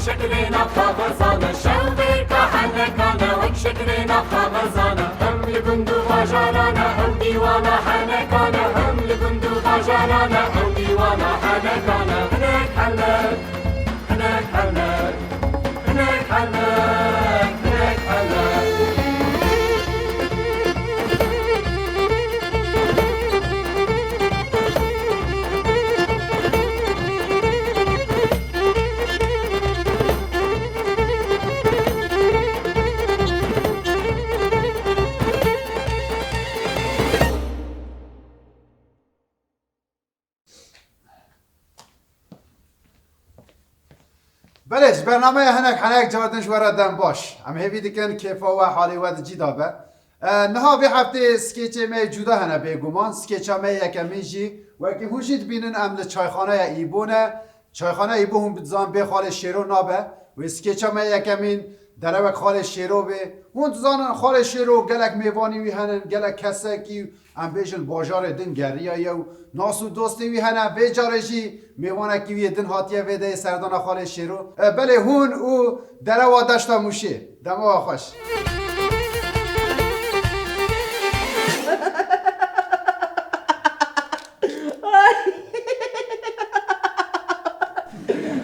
شكلنا خبزانة شوبك حنكانا وشكلنا خبزانة هم لبندو غجرانا هم ديوانا حنكانا هم لبندو غجرانا هم ديوانا حنكانا هناك حلك هناك حلك هناك حلك هناك حلك بلش برنامه هنک حنک جاردنش وردن باش هم هیوی دیکن کیفا و حالی ود جیدا به نها به هفته سکیچ می جدا هنه بگومان سکیچ می یکمی جی و که هوشید بینن عمل چایخانه ایبونه چایخانه ایبو هم بزان به خال شیرو نابه و سکیچ می یکمین دروک خال شیرو به هون زانن خال شیرو گلک میوانی وی هنن گلک کسکی ام بیشن باجار دن گریا یا ناسو دوستی وی هنه به جارشی میوانه کی وی دن هاتیه وده سردان خال شیرو بله هون او دروا داشتا موشه دما خوش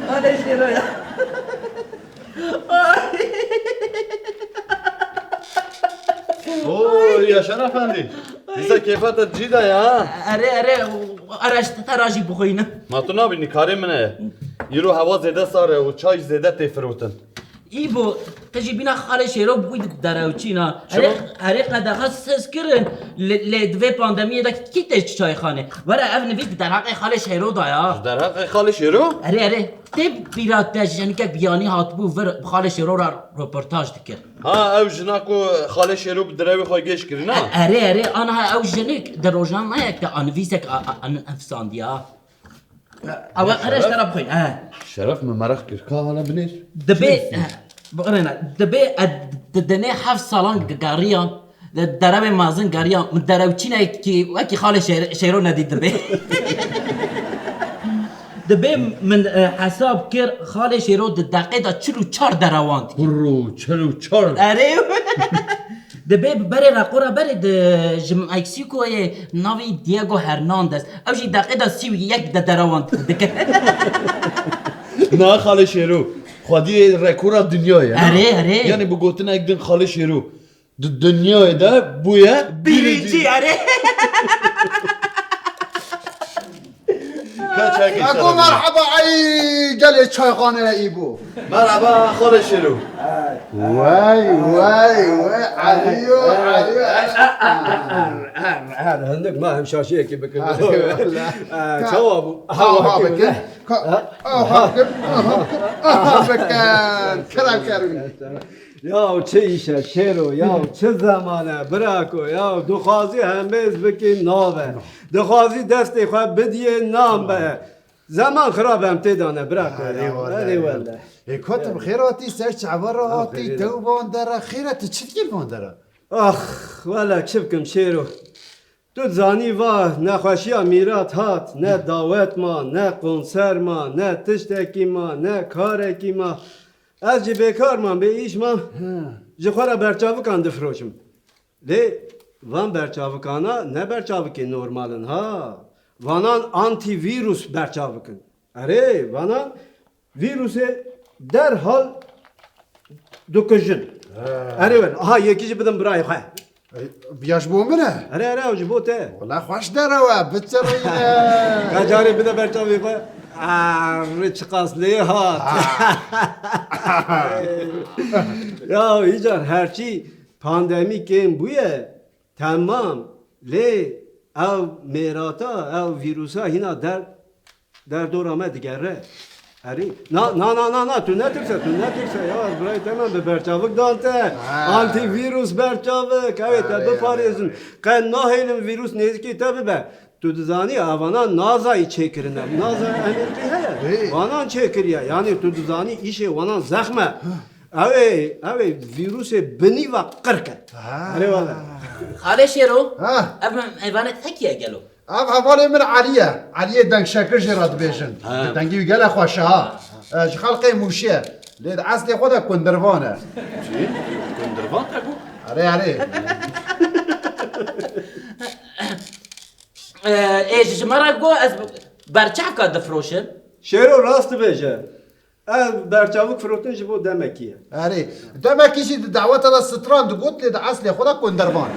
خال شیرو یا اوه یا شرف اندی دیسا کیفات جیدا یا اره تراجی بخوینه ما تو نبینی کاری منه یرو هوا زیده ساره و چای زیده تفروتن ای بو تجی بینا خال شیرو بوید دراوچینا اره قدقه سز کرن لدوی پاندمیه دا کی تش چای خانه ورا او نوید در حق خال شیرو دایا در حق خال شیرو؟ اره تب بیرات تجنی که بیانی هات بو ور خال شیرو را رپورتاج دکر ها او جناکو خال شیرو بدراوی خواه گیش کری نه؟ اره آنها او جنک در روزنامه ما یک تا انویسک انفساندیا او ارش ترى بخوين شرف من مرخ كير كاهلا بنيش دبي بقرنا دبي ددني حف صالون قاريان درامي مازن قاريان من دراوچينا كي وكي خاله شيرو ندي دبي دبي من حساب كير خاله شيرو دقيقه چلو 4 دراوان برو چلو 4 اري دبي بري راقورا بري د مكسيكو ناوي دييغو هرنانديز اوجي دقيقه 31 دراوان نه خال شیرو خودی رکورد دنیاه اره یعنی بگوتن یک دن خال شیرو دنیای ده بویه بیریجی اره اگو مرحبا ای گل چایخانه ایبو مرحبا خال شیرو وای علیو هندك ما هم شاشيه كي بك شوابو ها بکن کلام کردن یا چه ایشه شیرو یا چه زمانه براکو یا دخوازی همیز بکی ناوه دخوازی دستی خواه بدیه نام به زمان خراب هم تیدانه براکو اری والله کتب خیراتی سرچ عباراتی دو باندره خیرات چتگیر باندره آخ والا چه بکم شیرو تو زانی واه نخوشی میرات هات نه دعوت ما نه کنسر ما نه تشتکی ما نه کارکی ما از جی بیکار من به ایش من جخورا برچاوکان دفروشم لی وان برچاوکانا نه برچاوکی نورمالن ها وانان آنتی ویروس برچاوکن اره وانان ویروس در حال دکجن اره ون آها یکیجی بدم برای خواه بیاش بوم بنه اره اوجی بوته والله خوش داره و بچه کجاری بده برچاوی خواه ریچ قاسلی هات یا ایجار هرچی پاندمی که بویه تمام لی او میراتا او ویروسا هینا در دور آمد دیگره اری نه تو نترسه یا از برای تمام به برچاوک دانته آنتی ویروس برچاوک اوی تا بپاریزن که نه هیلم ویروس نیزی که تا ببه تو دزانی آوانا نازایی چکرنه نازای امریکی هیا وانان چکریه یعنی تو دزانی ایشه وانان زخمه اوه ویروس بنی و قرکه آره والا خاله شیرو ها. اف ایوان تکیه گلو اف حوال من علیه دنگ شکر جرات بیشن دنگی گله خوشه ها خلق موشه لید اصل خود کندروانه چی؟ کندروان تگو؟ آره ایش مرا گو از برچه که دفروشن شیرو راست بیشه از برچاوک فروتن جبو دمکیه آره دمکیشی دعوت دا ستران دو گوت لید اصل خود کندروان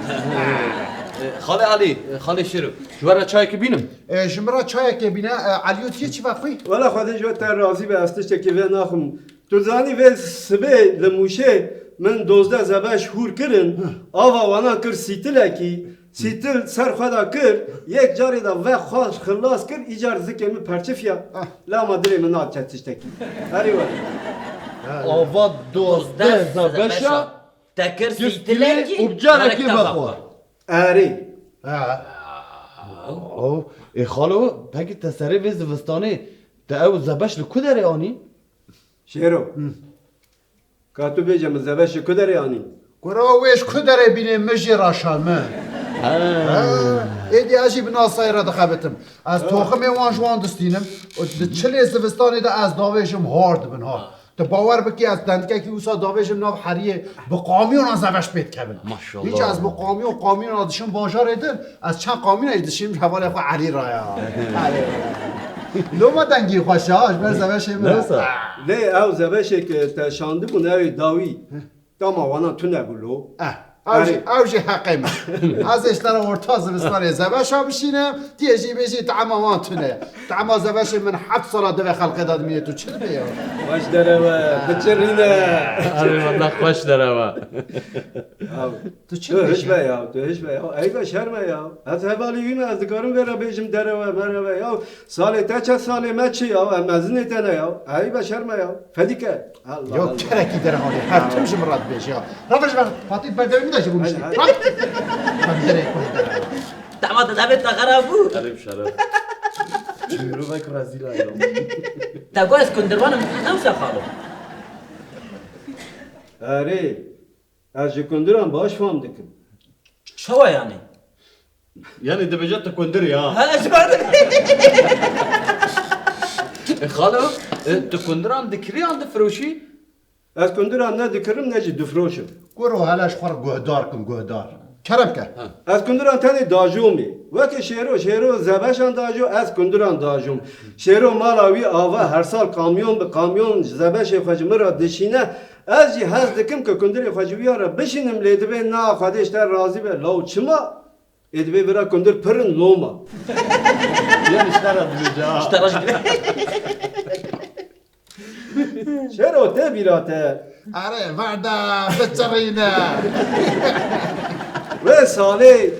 خاله علی خاله شیرو جوارا چای که بینم شمرا چای که بینه علیوت چی وقتی؟ والا خودش و تر راضی به استش که وی ناخم تو زانی وی سبه لموشه من 12 زبش هور کرن آوا وانا کر سیتل کی سیتل سر خدا کر یک جاری دا و خواش خلاص کر ایجار زکه می پرچفیا لا ما دلی من نات چتش تکی هری والا آوا 12 زبشا تکر جستیلی سیتلکی و بجاره کی بخور اری او ای خالو پاکی تسری ویز وستانه تا او زبش لکو داره آنی؟ شیرو کاتو بیجم زبش کدری آنی گرا ویش کدره بینه مجی راشالمه ایدی اجی بناسای را دخبتم از توخم وان جوان دستینم و چلی زوستانی دا از داویشم هارد بن ها تو باور بکی از دندکه که اوسا داویشم ناف حریه با قامیون از زوش بیت کبن ماشاءالله. هیچ از با قامیون آدشم باشار ایدن از چند قامیون ایدشیم حواله خو علی رایا لو ما دنگی خوشه هاش بر زوش ایمه لی او زبش که تشانده بون اوی داوی داما وانا تو نگولو اوجی حقیم از اشتر ورتا زمستان زبش ها بشینم تیجی بیشی تعما وان تونه تعما زبش من 7 سال دو خلق داد میه تو چه بیا باش داره و بچرینه آره والله خوش داره و تو چه تو هش بیشی بیا تو هش بیا ای با شرم یا از حوالی وین از دکارم برا بیجم داره و مرا و یا سال تا چه سال ما چی یا مزنه تنه یا ای با شرم یا فدیکه الله یا الله کرکی در حالی هر تمش مراد بیشی ها رفش بر فاطی بدوی میداشی بومشی رفت من دره کنی دعوت دعوت تغرب بود قریب شرف چیرو بک رزیل ایران تا گو از کندروانم نوسا خالو اره از جکندران باش فهم دکم شو یعنی یعنی دبجت تکندری ها ها اشبار خالو تکندران دکری آن دفروشی؟ از کندران نه دکرم نه جی دفروشم گرو هلاش خور گهدار کن گهدار کرم که از کندران تنی داجومی وقتی شیرو زبشان داجو از کندران داجوم شیرو مالاوی آوا هر سال کامیون به کامیون زبش خجمه را دشینه از جی هز دکم که کندری خجویا را بشینم لیدبه نا خودش در راضی به لو چما ادبه برا کندر پرن لوما یعنی شتر دبجا اشتراش شیرو ته بیراته آره وردا بچرینه و ساله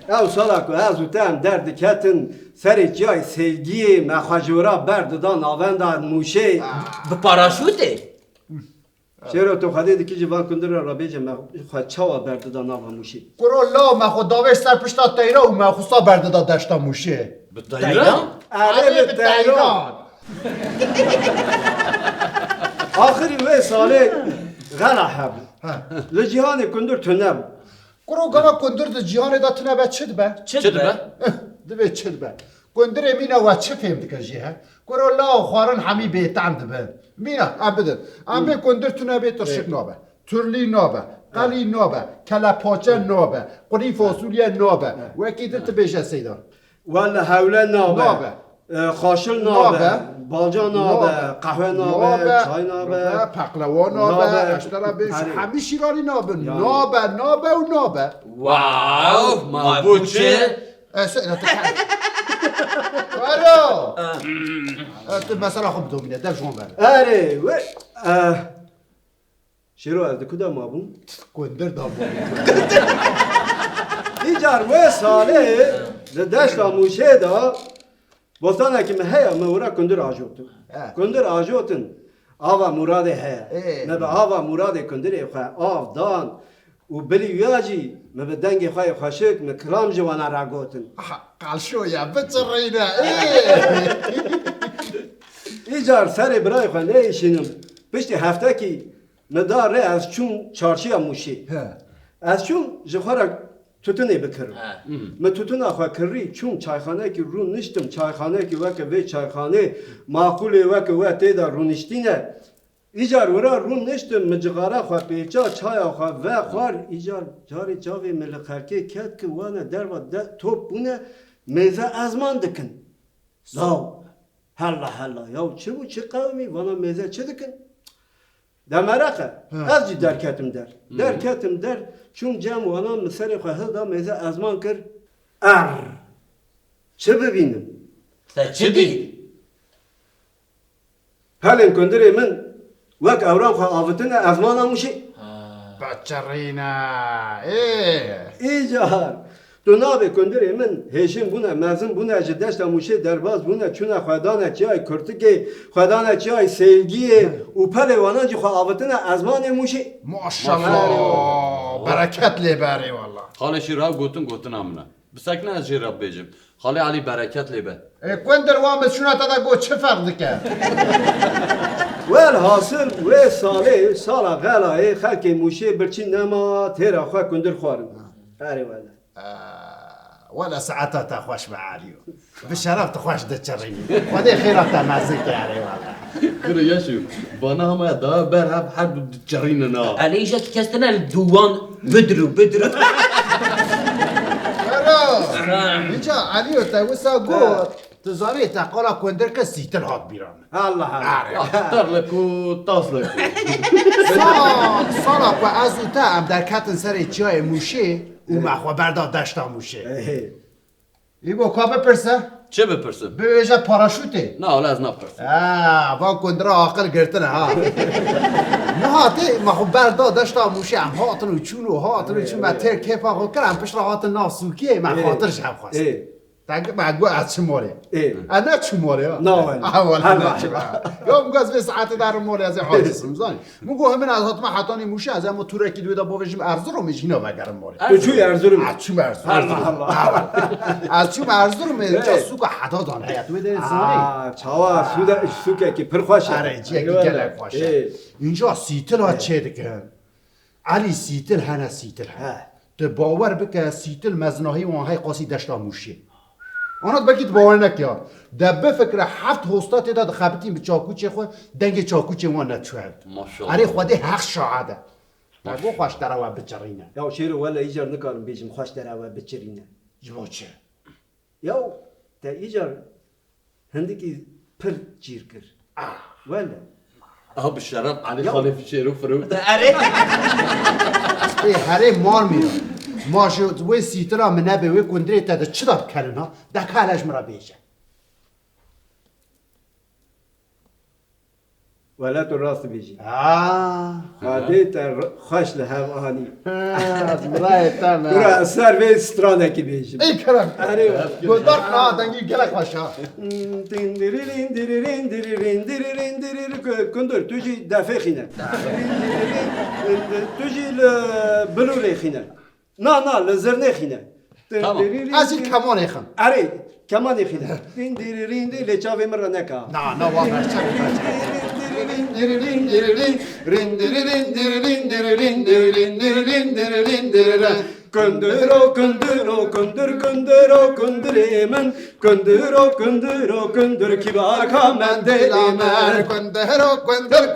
او سالا که از اوتم درد کتن سر جای سلگی مخاجورا برددان آوندان موشه به پاراشوته چرا تو خدای دیگه جوان کندر را بیجم خواهد چاوا برددان آوا موشه گرو لا ما خود داوش سر پشتا تیرا و ما خستا برده داد دشتا موشه به دایران؟ آره به تهران آخری و ساله غلا حب لجهان کندر تنم گرو گما کندر ده جیان دا تنه به چد به چه به دبه چد به کندر مینا و چه فهم دکه جیه گرو لا خوارن همی بیتم دبه مینا ام بدن ام به کندر تنه به ترشک نابه ترلی نابه قلی نابه کلا پاچه نابه قری فاصولیه نابه و اکیده تبیشه سیدار ولا حوله نابه نابه. خاشل نابه نابه. باجا نابه قهوه نابه چای نابه پقلوا نابه نابه. اشترا بیش آره. همه شیرانی نابه نابه نابه و نابه واو ما بوچه آره مثلا خب دومینه دل شما بره اره و شیرو از کدا مابون کندر دابو ایجار و ساله دشت موشه دا بستانه که مهیا مورا کندر آجوتو کندر آجوتن آوا مراده هیا اه. نبا آوا مراده کندر خواه آف دان و بلی ویاجی ما به دنگ خواه خوشک ما کلام جوانا را گوتن قال شو يا بترينا ایجار سر برای خواه نیشینم پشت هفته کی مدار از چون چارچی موشی از چون جخورا توتنه بکرم من توتنه خواه کری چون چایخانه کی رو نشتم چایخانه کی وکه وی چایخانه معقوله وکه و تیدا رو نشتینه ایجار ورا رو نشتم مجغاره خواه پیچا چای خواه و خوار ایجار جاری جاوی ملخرکی کد که وانا در و توپ بونه میزه ازمان دکن لاو هلا یا چه بو چه قومی وانا میزه چه دکن دمرقه از جی درکتم در چون جمع وانا مسر خواه دا میزه ازمان کر چه ببینم چه دی؟ هلن کندره من وک اوران خواه آفتن ازمان هموشی بترينا ایجار تو نابه کندره من هشم بونه مزن بونه جدشت موشه درباز بونه چونه خدانه چای کرتگی خدانه چای سیلگیه و پله وانانجی خواه آفتن ازمان موشه ما شاء الله بركات لي باري والله خاله شیرا گوتن امنه بسکنه از جیراب بیجم خاله علی برکت لیبه كوندر وامس شنو تدا قو چه فرق دكه ول حاصل و سالا غلای خلق موشه برچین نما تیرا خواه کندر خوارن هری والا ولا ساعتها تخوش معاليو بالشرف تخوش دتشريني ودي خيرات مازك يعني والله خیره یشو بانا همه دا بر هب حد جریننا علی ایجا که کستنه دوان بدرو اینجا علیو تا وسا گفت تزاری تقالا کندر که سیتر هات بیران الله تر لکو تاس لکو سالا و از او تا هم در کتن سر چای موشه او مخوا برداد دشتا موشه ای با کا بپرسه؟ چه بپرسم؟ بویجه پاراشوته نه حالا از نپرسم با کندر عاقل گرتنه ها نه هاتی مخوا برداد دشتا موشه هم هاتن و چون من تر کیفا خود کرم پشت را هاتن ناسوکیه من خاطرش هم خواست تاگه مگو از چه موره؟ انا چه موره؟ نه اولا نه چه یا مگو از به ساعت در موره از حادث رمزانی مگو همین از هاتم حتانی موشه از اما تورکی که دویدا باوشیم ارزو میشینا وگرم موره تو چوی ارزورم از چوم ارزو اینجا سوق حدا دان حیات بده انسانی چاوا سوکه که پرخواشه آره چیه که گلک باشه اینجا سیتل ها چه دکن علی سیتل هنه سیتل هنه تو باور بکه سیتل مزناهی وانهای قاسی دشتا موشه آنات بگید باور نکیا دبه فکر هفت هستات داد خبتیم به چاکوچه خود دنگ چاکوچه وان نتشوهد ماشاءالله. آره خوده حق شاهده نگو خوش دروا بچرینه یا شیر ولا ایجار نکارم بیجم خوش در و بچرینه جو چه یا تا ایجار هندکی پر جیر کر ولا آها بالشرف علی خاله شیرو فرو ای هره مار میرن ماشو وی سیترا منه به وی کندره تا ده چه داد کرن ها ده کالش مرا بیشه ولا تو راست بیجی آه خاده تا خوش لهم آهانی از مرای تمام برا سر به استرانه کی بیجم ای کرم آره گلدار نه دنگی گلک باشا کندر توجی دفع خینه توجی بلوره خینه نه لزرنه خینه از این کمان ایخم آره کمان خینه لچاوی مرا نکا نه واقعا چه Kunduro kunduremen Kunduro kundur kibar kamen delimen Kundero kibar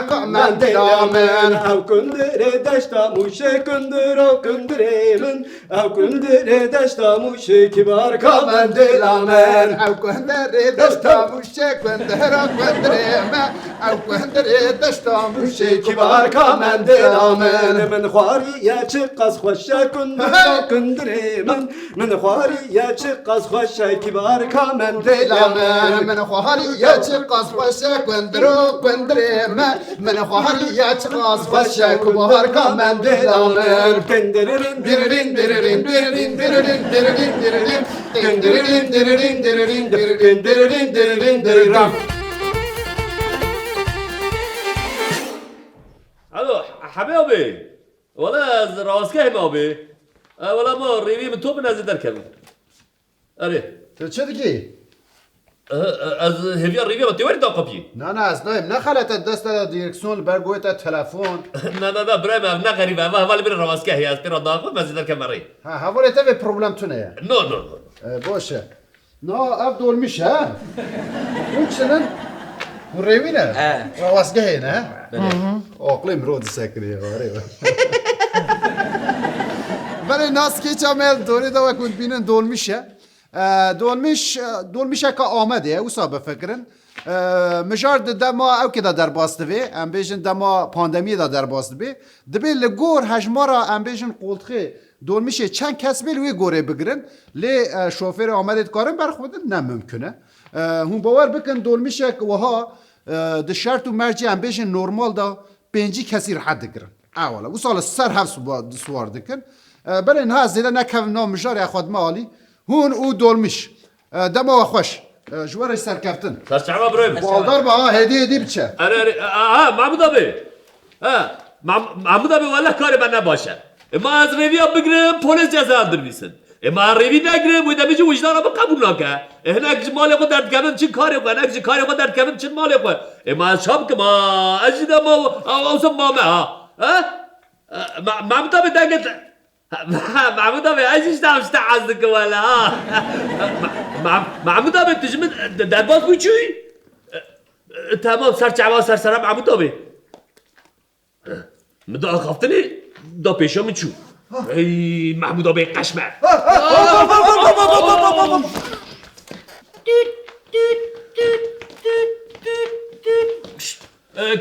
kamen delimen Av kundure deşta muşe kunduro kunduremen Av kundure deşta muşe kibar kamen delimen Av kundere desta muşe kundero kunduremen Av kundere desta muşe kibar kamen delimen من خواری یا چه قص خوشه کندره من خواری یا چه قص خوشه کبار کامن دلمن من خواهری یا چه قص باشه کندره من خواهری یا چه قص باشه کبار کامن دلمن کندرین دیرین دیرین دیرین دیرین دیرین دیرین کندرین دیرین دیرین دیرین دیرین دیرین همه آبی والا از راسته همه آبی والا ما ریوی من تو بنازی در کردیم آره تو چه دیگه؟ از هیویا ریوی ما تیوری دا قبی نه از دایم نخلت دست دیرکسون برگویت تلفن نه برای من نه غریبه اما حوالی بره راسته هی از پیرا دا قبی مزی در کم ری ها حوالی به پروبلم تونه نه باشه نه اب دول میشه اون چنن ریوینه واسگه نه اقلیم رود سکری آره ولی ناس که چامل دوری دوا کند بینن دول میشه دول میشه که آمده او صاحب فکرن مجار دما او که در باست بی ام بیشن دما پاندمی در باست بی دبی لگور هجمارا ام بیشن قولخه دول میشه چند کس بیل وی گوره بگیرن لی شوفر آمده کارن بر خود نه ممکنه هم باور بکن دول میشه که وها د شرط و مرجی ام بیشن نورمال دا پنجی کسی راحت دگرن اولا او سال سر هفت سوار دکن بله اینها زیده نکم نام مجار خود مالی هون او دولمیش دما و خوش جوارش سرکفتن سرچعبه برایم بالدار با هدیه بچه آره محمود آبی محمود آبی والله کاری من نباشه اما از ریوی ها بگیرم پولیس جزا هم درمیسن اما ریوی نگیرم ویده بیجی وجدان ها قبول نکه هنک مالی خود درد کمم چین کاری خود هنک کاری خود درد کمم چین مالی خود اما از شام که ما از جیده ما اوسم مامه ها محمود آبی دنگت محمود آبی ازش داشته عزدک والا محمود آبی تجمع در باز بچوی تمام سرم محمود آبی مدا خفتنی دا پیشم چو ای محمود آبی قشمه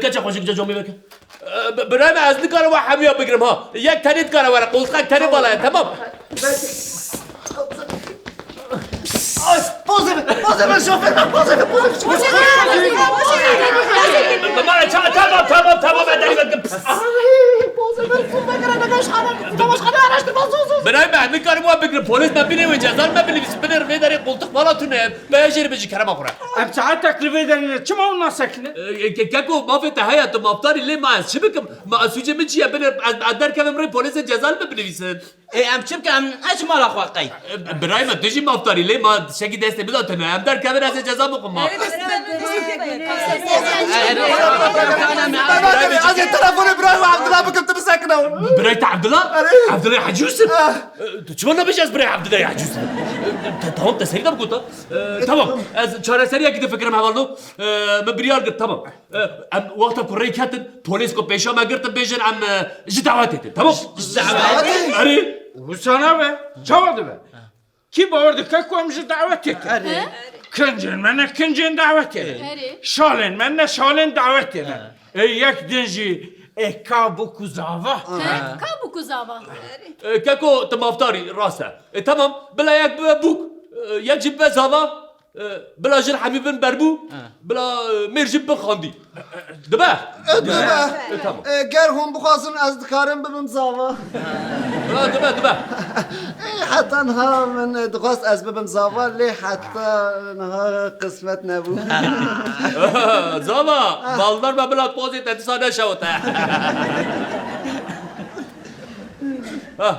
کچه خوشک جامی بکن برای من از نکاره و حمیا بگیرم ها یک تنید کاره وره قوزخک تنید بالای تمام بازم شوفر تمام برای من نکاره و بگیرم پولیس مبینه و جزار مبینه بنر وی داری قلتق بالاتونه بهجری بجی کرم آخوره ام ساعت تکلیفی دارین چما اون ناسکنه؟ ککو ما فی تهیات و مابطاری لی ما از چی بکم ما از سوچه من چیه بنر از در کمیم روی پولیس جزار ببینویسن ام چی بکم اش مالا خواهی برای من تجی مابطاری لی ما شکی دسته بداتنه هم در کمیر از جزا بکم ما از این تلفن برای عبدالله بکم تو بسکنه برای عبدالله حجوز تو چما نبیش از برای عبدالله حجوز تمام تسهیل دم گوتا تمام از چهار سری اگه فکرم حوالو من بریار گرد تمام وقتا کره کتن پولیس کو پیشا ما گرد بیشن ام جداواتی تمام اره وسانه به چاوده به کی باورده که کوم دعوتی که کنجن من کنجن دعوتی شالن من شالن دعوتی یک دنجی کابو کوزاوا کابو کوزاوا کاکو تمافتاری راسه تمام بلا یک بوک یک جیب زاوا بلا جر حبیبن بربو بلا مرجب بخاندی دبه گر هم بخواستن از دکارم ببیم زاوا دبه حتی انها من دخواست از ببیم زاوا لی حتی انها قسمت نبود زاوا بالدار ما بلا توزی تدسانه شوته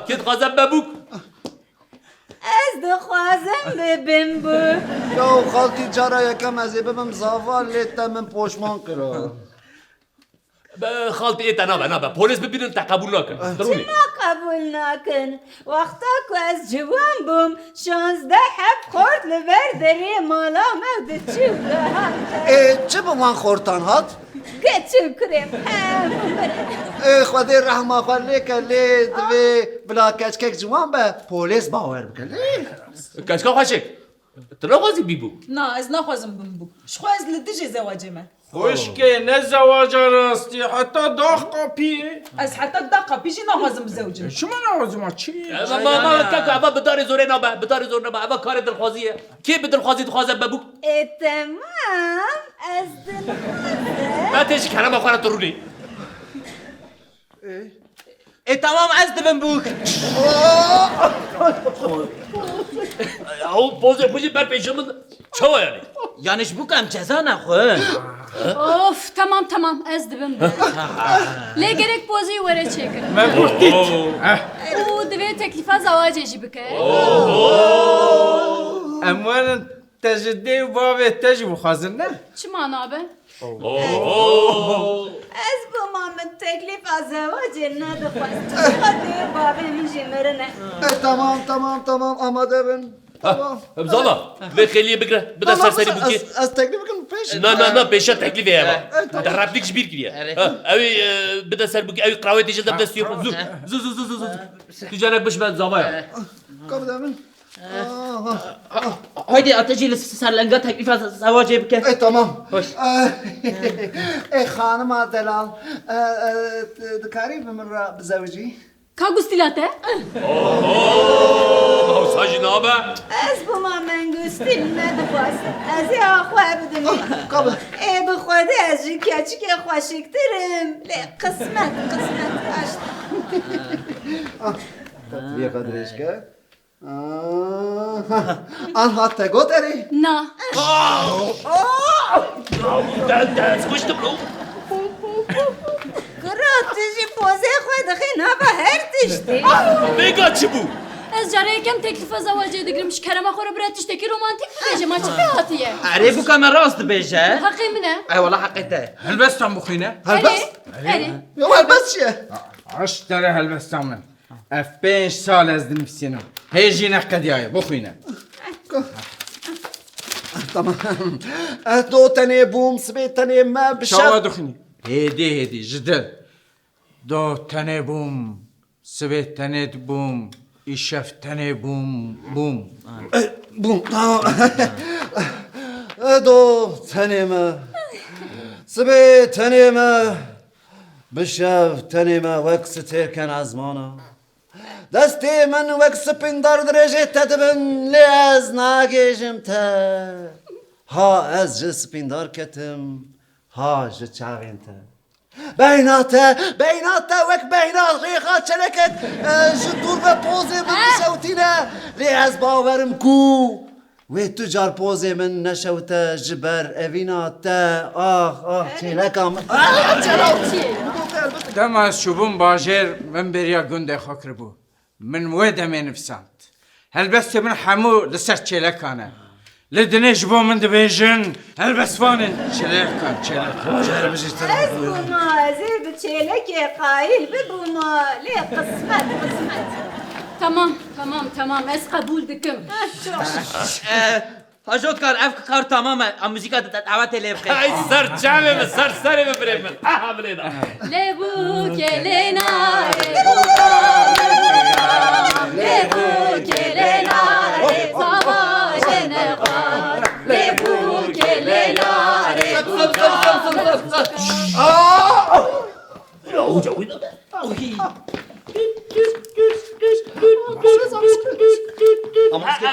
کت خازم ببوک از دخوازم ببین بو یا خالتی جارا یکم از ببیم زاوا لی تمن پشمان کرا خالتی ایتا نابه پولیس ببینن تا قبول نکن درونی ما قبول نکن وقتا که از جوان بوم 16 حب خورد لبر داری مالا مود چی بده چه به من خورتان هات؟ گچو کریم خودی رحمه خوالی که لی دوی بلا کچکک جوان به پولیس باور بکن کشکا خوشک تنو خوزی بیبو نه از نخوازم بمبو شخواز لدیجی زواجه من خوشکه نه زواج راستی حتی داغ قاپیه از حتی دقا پیشی نخوازم بزوجه شما نوازم چی؟ ما کاکو اما بدار زوره نابه بدار زوره نابه اما کار دلخوازیه کی به دلخوازی خوازم ببوک تمام از دلخوازه من تیشی کنم آخوانم درونی تمام از دبن بوک او پوزه بر پیشم چه یعنی؟ یعنیش بوکم جزا نخواه Of tamam ez dibim de. Lê gerek pozî were çêkirin. Me gotît. û divê teklifa zawacê jî bike. Em werin te ji dê û bavê te jî bixwazin ne? Çi mana be? Ez bu mamın teklif azavacı nadixwast. Hadi babamın jimirine. tamam amade bin. Tamam. Zala, ve xeliye bigre. Bir de serseri buki. Az teklif bakın peş. Na, peşe teklif ya ama. Derraplik jibir kiriye. Evi, bir de ser buki, evi kravet diyeceğiz de destiyor. Zuz. Tücanek başı ben zavaya. Kabul emin. Haydi ateşiyle serlenga teklifa zavacı bike. Tamam. Hanım Delal. Dikari bimra bizavci. Ka gustîla te? Sajin abi. Ez bu mamın gustil nadixwast. Ez ê axwe bidim. Kabul. Bi xwedê ez jî keçikê xweşiktirim. Lê qismet aşt. Tatlıya kadreşke. Anhat te goteri. Na. Sıkıştım lo. Kırat jî pozê xwe dixî nava her tiştî. Mega çi bu? Ez careyekem teklifa zawacê digirim ji kerema xwe re bire tiştekî romantik bibêje ma çi pê hatiye? Erê bu kamer rast dibêje. Heqê min e? Ay valla haqqê te. Helbestan bixwîne? Erê. Yo elbet çiye. Aş tere helbestan min. Ev 5 sal ez dinivîsînim. Hê jî neqediyaye bixwîne. Tamam. Do tane bum sbe tane me bişer. Çawa dixwînî. Hêdî ji dil. Do tenê bûm, sibê tenê dibûm, îşev tenê bûm. Bum. Do tane me. Sbe tane me. Bişev tane me vek stêrken azmana. Destê min wek spîndar dirêjê te dibin lê ez nagêjim te. Ha ez ji spîndar ketim, ha ji çavên te. Beyna te wek beyna rêxa çeleket ji dûr ve pozê min dişewtîne. Lê ez bawerim ku wê tu car pozê min neşewte ji ber evîna te. Çêleka min. Dema ez çûbûm bajêr min bêriya gundê xwe kiribû. Min wê demê nivîsand. Helbestê min hemû li ser çêlekan e. Li dinê ji bo min dibêjin helbestvanên çêlekan. Ez bu ma ez ê bi çêlekê qayîl bibûma. Lê qismet. Tamam ez kabul dikim. Hajotkar ev kar tamam a müzika davet lê bike. Ay serçame mi, serseri mi birey min? Aha bileyda. Lê bu kelê nare. Lê bu kelê nare. Zavacê ne var. Lê bu kelê nare.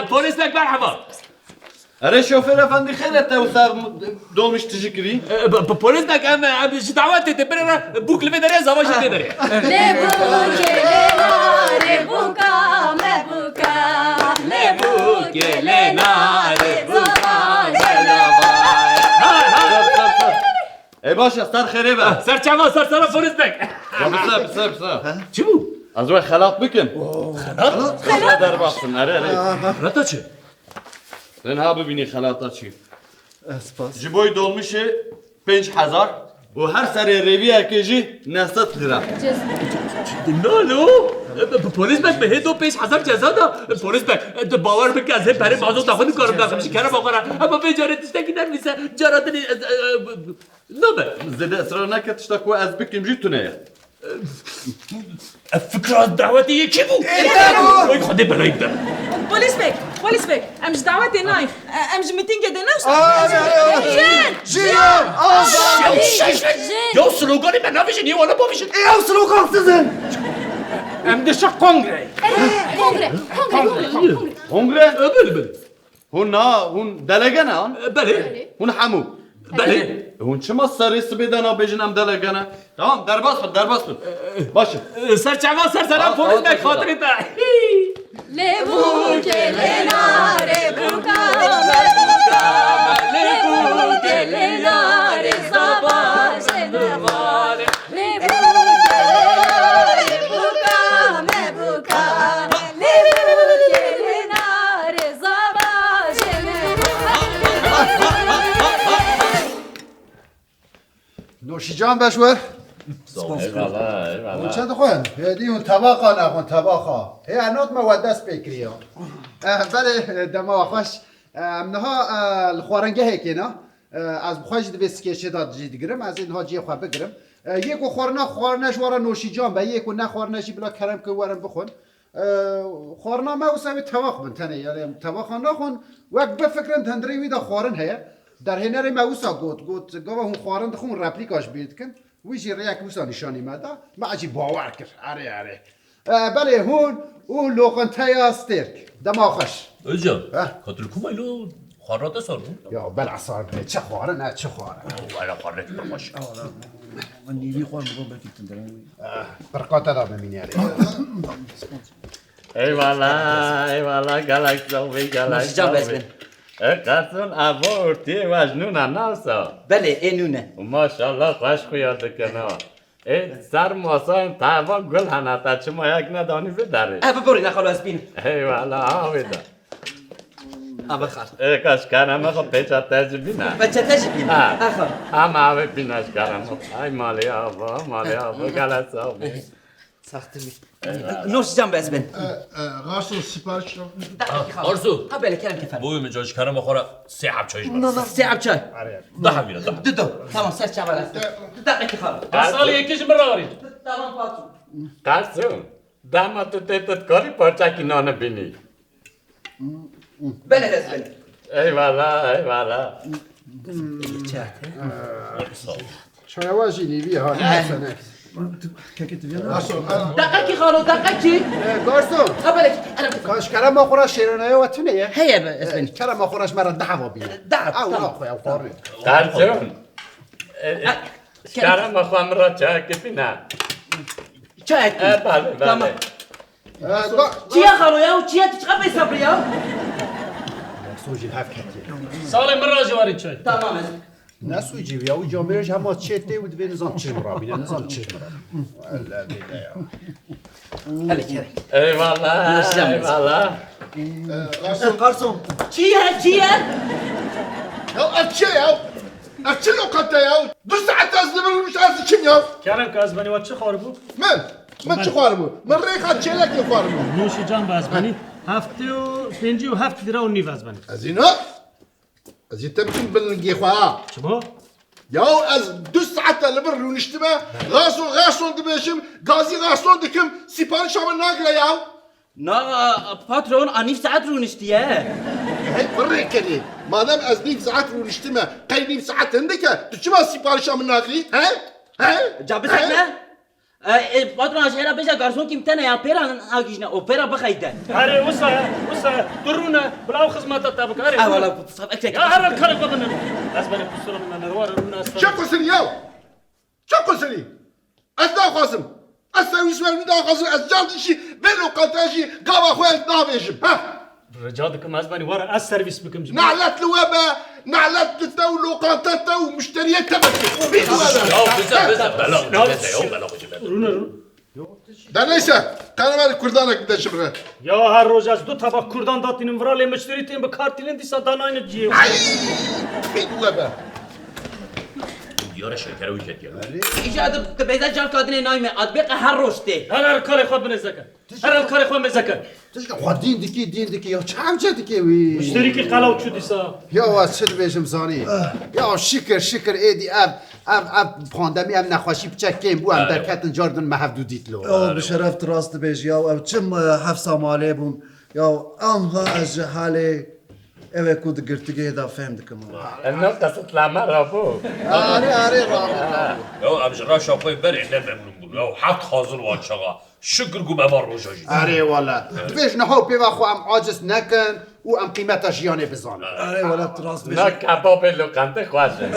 Polislik merhaba. Ere şoför efendi xeyret te usta dolmuş tijikri. Polislik em ji davet ete birine bukli ve dere zavaş ete dere. Lê bu kelê nare. Buka me buka. Lê bu kelê nare. Zavacê ne var. Ey başa sar xere be. Serçama sersera polislik. Ya bisa. Çi bu? Az ve xelat bikin. Xelat? Der basın ere. Rata çi? Sen ha bibini xelata çi. Spas. Jiboy dolmuşu 5000 و her seri reviye keci nesat lira. نالو پلیس بک به دو پیش حساب جزا دا پلیس بک باور بک از پره بازو تا خود کارم داخل میشه کارم آخرا اما به جاره تشتکی نمیشه جاراتنی نه به زده اصرار نکرد تشتکو از بکیم جی تونه فکر دعوتی یکی بود وای خدا بلایی ده پلیس بک امش دعوت نای امش میتینگ دناش Jiyan! یا سلوگانی من نمیشه نیه والا با میشه Ya slogan sizin! Em de şu kongre. Kongre? بله بله Hun na, hun delege ne an? بله Hun hamu. بله Hun çima sarısı bedana bejinam delege ne? Tamam derbas mı? Başı. سرچما سرسرم پلیس بک خاطر ده Lebu kelenare buka, lebu kelenare نوشی جان بشور ایوالا چند خوان هدی اون طباقا نخون طباقا هی انات ما ودست بکری ها بله دما خوش منها الخوارنگه هیکی نه از بخواهی جد بسکیشه داد جید گرم از اینها جی خواه بگرم یکو خورنش وارا نوشی جان به یکو نه خورنشی بلا کرم که وارم بخون خورنا ما وسوي تواق من تاني يعني تواق ناخون وقت بفكرن تندري ويدا خورن هي در هنر ما وسا قوت قوا هم خورن دخون رپلیکاش بید کن ویجی ریاک وسا نشانی مادا ما عجی باور کر آره بله هون او لوقن تایا استرک دماغش اوجا کاتل کومایلو خورات سال بود یا بل عصار به چه خواره نه چه خواره والا خورات باش من نیوی خوان بگم بلکی تندرم برقات دا بمینی ایوالا گلکساوی نوشی جان بزن قصون ابورتی وجنون ناسا بله اینونه ماشاءالله خوش خویاد کنه ای سر ماسا تاوا گل هنتا چه ما یک ندانی بداره ببری نخالو از بین ایوالا آویدا بخار کاش کارم خو پیچا تجربی نه بچه تجربی آخر هم آوی بیناش کارم ای مالی آبا گلکساوی سخت می نوش جان بزن غاسو سیپارش رو آرزو بله کردم کفر بوی مجاش کارم بخوره 3 حب چایش نه 3 حب چای ده هم میره دو تمام سر چه است دقیقی خواهم سال یکیش براری تمام پاتون قاسم داما تو تیتت کاری پرچا کی نانه بینی بله بزن ایوالا شاید واجی نیوی ها نه سنک دقیقی خالو دقیقی گارسون بله کاش کرم ما خورش شیرانه و تونه یه هیه بزن کرم ما خورش مرا دعوا بینه او خواه خواره قاسم کارم بخوام را چای که بینه چای بله چیه خالو یا چیه چقدر بیسابری یا سوجی هفت کتیه سال من را جواری چای تمام نسوی جیوی او جامعش همه چته و دوی نظام چشم را بینه نظام چشم را الله بیده بله کرم ایوالا قرصون چیه از چه یاو از چه لوقتا یاو 2 ساعت از نمر مش از چیم یاو کرم که از بنی و چه خواره بود؟ من چه خواره بود من ریخت چه لکی خواره بود نوشی جان با از بنی 57 لیره و نیو از بنی از اینا از این تمکن بلنگی خواه چه یاو از 2 ساعت لبر رو نشتمه غاسون دبیشم گازی غاسون دکم سیپارش هم ناگره یاو نه پاترون آنیف ساعت رو نشتیه هی برای کنی مادام از 9 ساعت رو نشتمه قی 9 ساعت هندکه تو چه ما سیپارش هم ناگری جا بسکنه پاترون اشهره بجا گارسون کم تنه یا پیرا آگیشنه او پیرا بخیده هره وسا درونه بلاو خدمات تابك هره اولا بتصاب اكتك يا هره الكلام قبل از بني بصر من النوار الناس چه قصری یاو چه قصری از دا خواستم از سویس من دا خواستم از جلدشی بلو قطعشی قابا خواه نابیشم رجادكم از بني ورا از سرویس بكم جميع نعلت لوابا نعلت لتو لقاطته مشتريات تبكي رونه ده نيسا قال مالك كردانك بدا شبره يا هر روز از 2 طبق کردان داتین ورا لی مشتریتین به کارتیلین دیسا داناین جیو لوابا دیار شکر وی کردی ایجاد بیزا جان کادن نایم ادبق هر روشته هر کار خود بنزکه هر کار خود بنزکه تشکا خود دین دکی یا چم چه دکی وی مشتری کی قلاو چو دیسا یا واس چه بیشم زانی یا شکر ایدی اب پاندمی ام نخواشی بچکیم بو ام در کتن جاردن محدودیت لو او بشرفت راست بیش یا او چم 7 ماله بون یا آنها از جهاله اوه کود گرتگی دا فهم دکم الناس قصت لما رابو آره او ابجرا شاپای بری نممنون بود او حق حاضر وان شغا شکر گو ببار روشاجی آره والا بیش نهو پیوا خو ام عاجز نکن و ام قیمتش یانه بزانه آره ولا راست بیش نه کباب لوکانته خواشه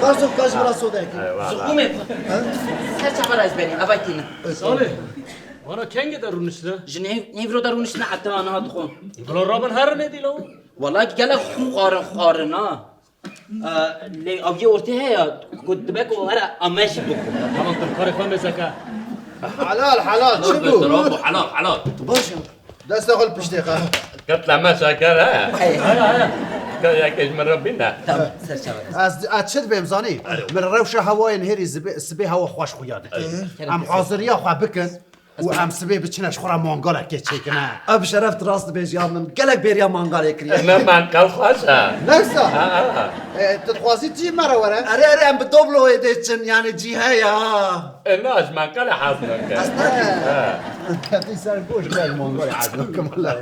قارسون کاش برا سوده زخومه سر چقدر از بنی ابایتین ساله وانا کنگ در رونشده جنیو رو درونش نه حتی آنها دخون بلا رابن هر ندیلو والله گله خارنا لی آبی ارته هیا گد بکو ورا آمش بکو تمام تم کار خود بنزکه حلال چه بو حلال باشه دست اقل پشتی خواه قلت لما شكر هيا که یکیش من رو بینه از چه بیم زانی من روش هوای نهری سبه هوا خوش خویاده ام حاضری خو بکن و ام سبه بچنش خورا مانگالا که چه کنه اب شرفت راست بیجی من گلک بریا مانگال یکری نه منقل خوشه نکسا تتخوازی چی مرا وره؟ اره ام بدوبلو ایدیچن یعنی جی هیا ناش منقل حاضر نکه کتی سر گوش بیر مانگال عزم کمالا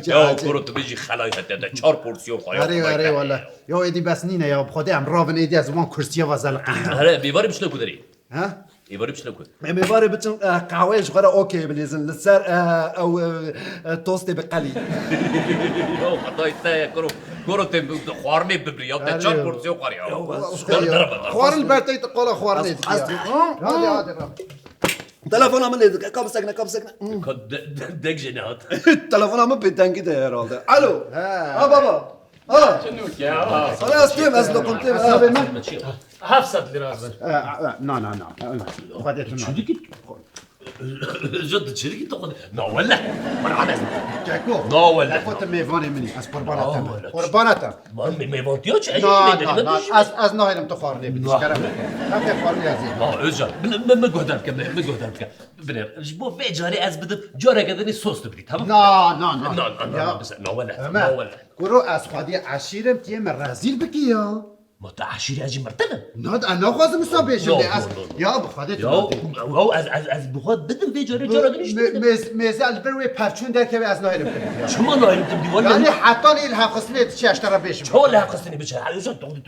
یا برو تو بیجی خلای هده 4 پورسیون خواهی اره والا یا ایدی بس نینه یا بخوده ام راون ایدی از وان کرسیه و زلقی اره بیواری بشنو کداری ها؟ بیواری بشنو کد میباره بچن قهوهش غره اوکی بلیزن لسر او توستی بقلی یا خدای تا کرو تی خوارنی ببری یا تا 4 پورسیون خواهی خوار البرتي تقول خوارني هادي تلفن هم لید کام سکنه دک جنات تلفن هم بیتنگی ده herhalde الو بابا شنو که خلاص تیم از لقمتیم حسابي من 700 ليره لا خديت شو ديك جد شركة تاخذ لا ولا مرحبا جاكو لا ولا فوت ميفوني مني از قربانتا ما يفوتيوش اي لا از ناهيلم تخارني بديش كلام كيف خارني ازين لا اجا ما قدرت كم ما قدرت بنر جبو في جاري از بدم جاري قدني صوص تبري تمام لا بس لا ولا كرو از خدي عشيرم تيم الرازيل بكي يا ما تعشيري اجي مرتبه ناد انا خواز مسابيش يا بخدت او از بخواد بدم في جاري دنيش ميزال بروي پرچون در که از ناهيلم شو ما نايم تبدي ولا يعني حتى لي الها قسني تشي اشترى بيش شو لا قصني بش عايز تقعد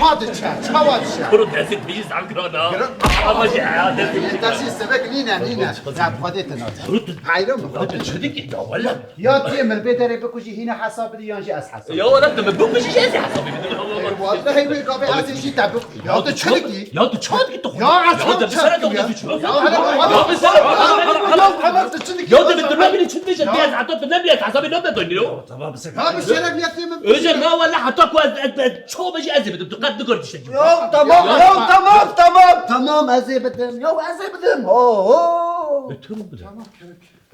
هذا تشا هذا تشا برد عزيز بيجي على الكرانا ما جي عادل تاسي سبك نينا لا بخدت ناد هايلم شو ديك لا ولا يا تيم البيت ري بكوجي هنا حساب دي يانجي از حساب يا ولد ما بكوش شيء حسابي والله هي قابي عايز شي تعبك يا تشلكي يا تشادك تخ يا عسكر يا بالدرامي تشدش البيت حطيت النبي حسابي نبدا دنيو تمام بس ها مش لك يا تيم اجا ما ولا حطاك شو بجي ازي بدك تقد قرد يو تمام ازي بدم يو ازي بدم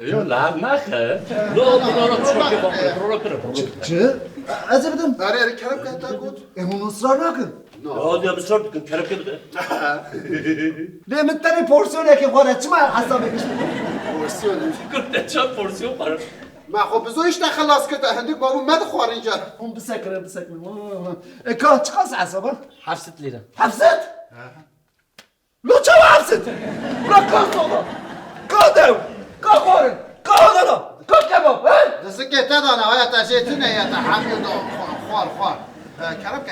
يو لا ما خ لا چه ازي بدم اري كلام كنت اقول اون اصرار نکن يا بصرت كنت كلام كده نه من تاني پورسیونه که خورد چما حسابه کش بورسيون كنت چند پورسیون قرار ما خب بزويش خلاص كده هندك بابو ما تخوار اینجا هم بسكر که چقاس حسابه 700 ليره 700 لو چه 700 لا كاسولا كادو كاخورن كادو كاكبو دسكي تدانا ويا تاشيتنا يا تحامي خوار كلام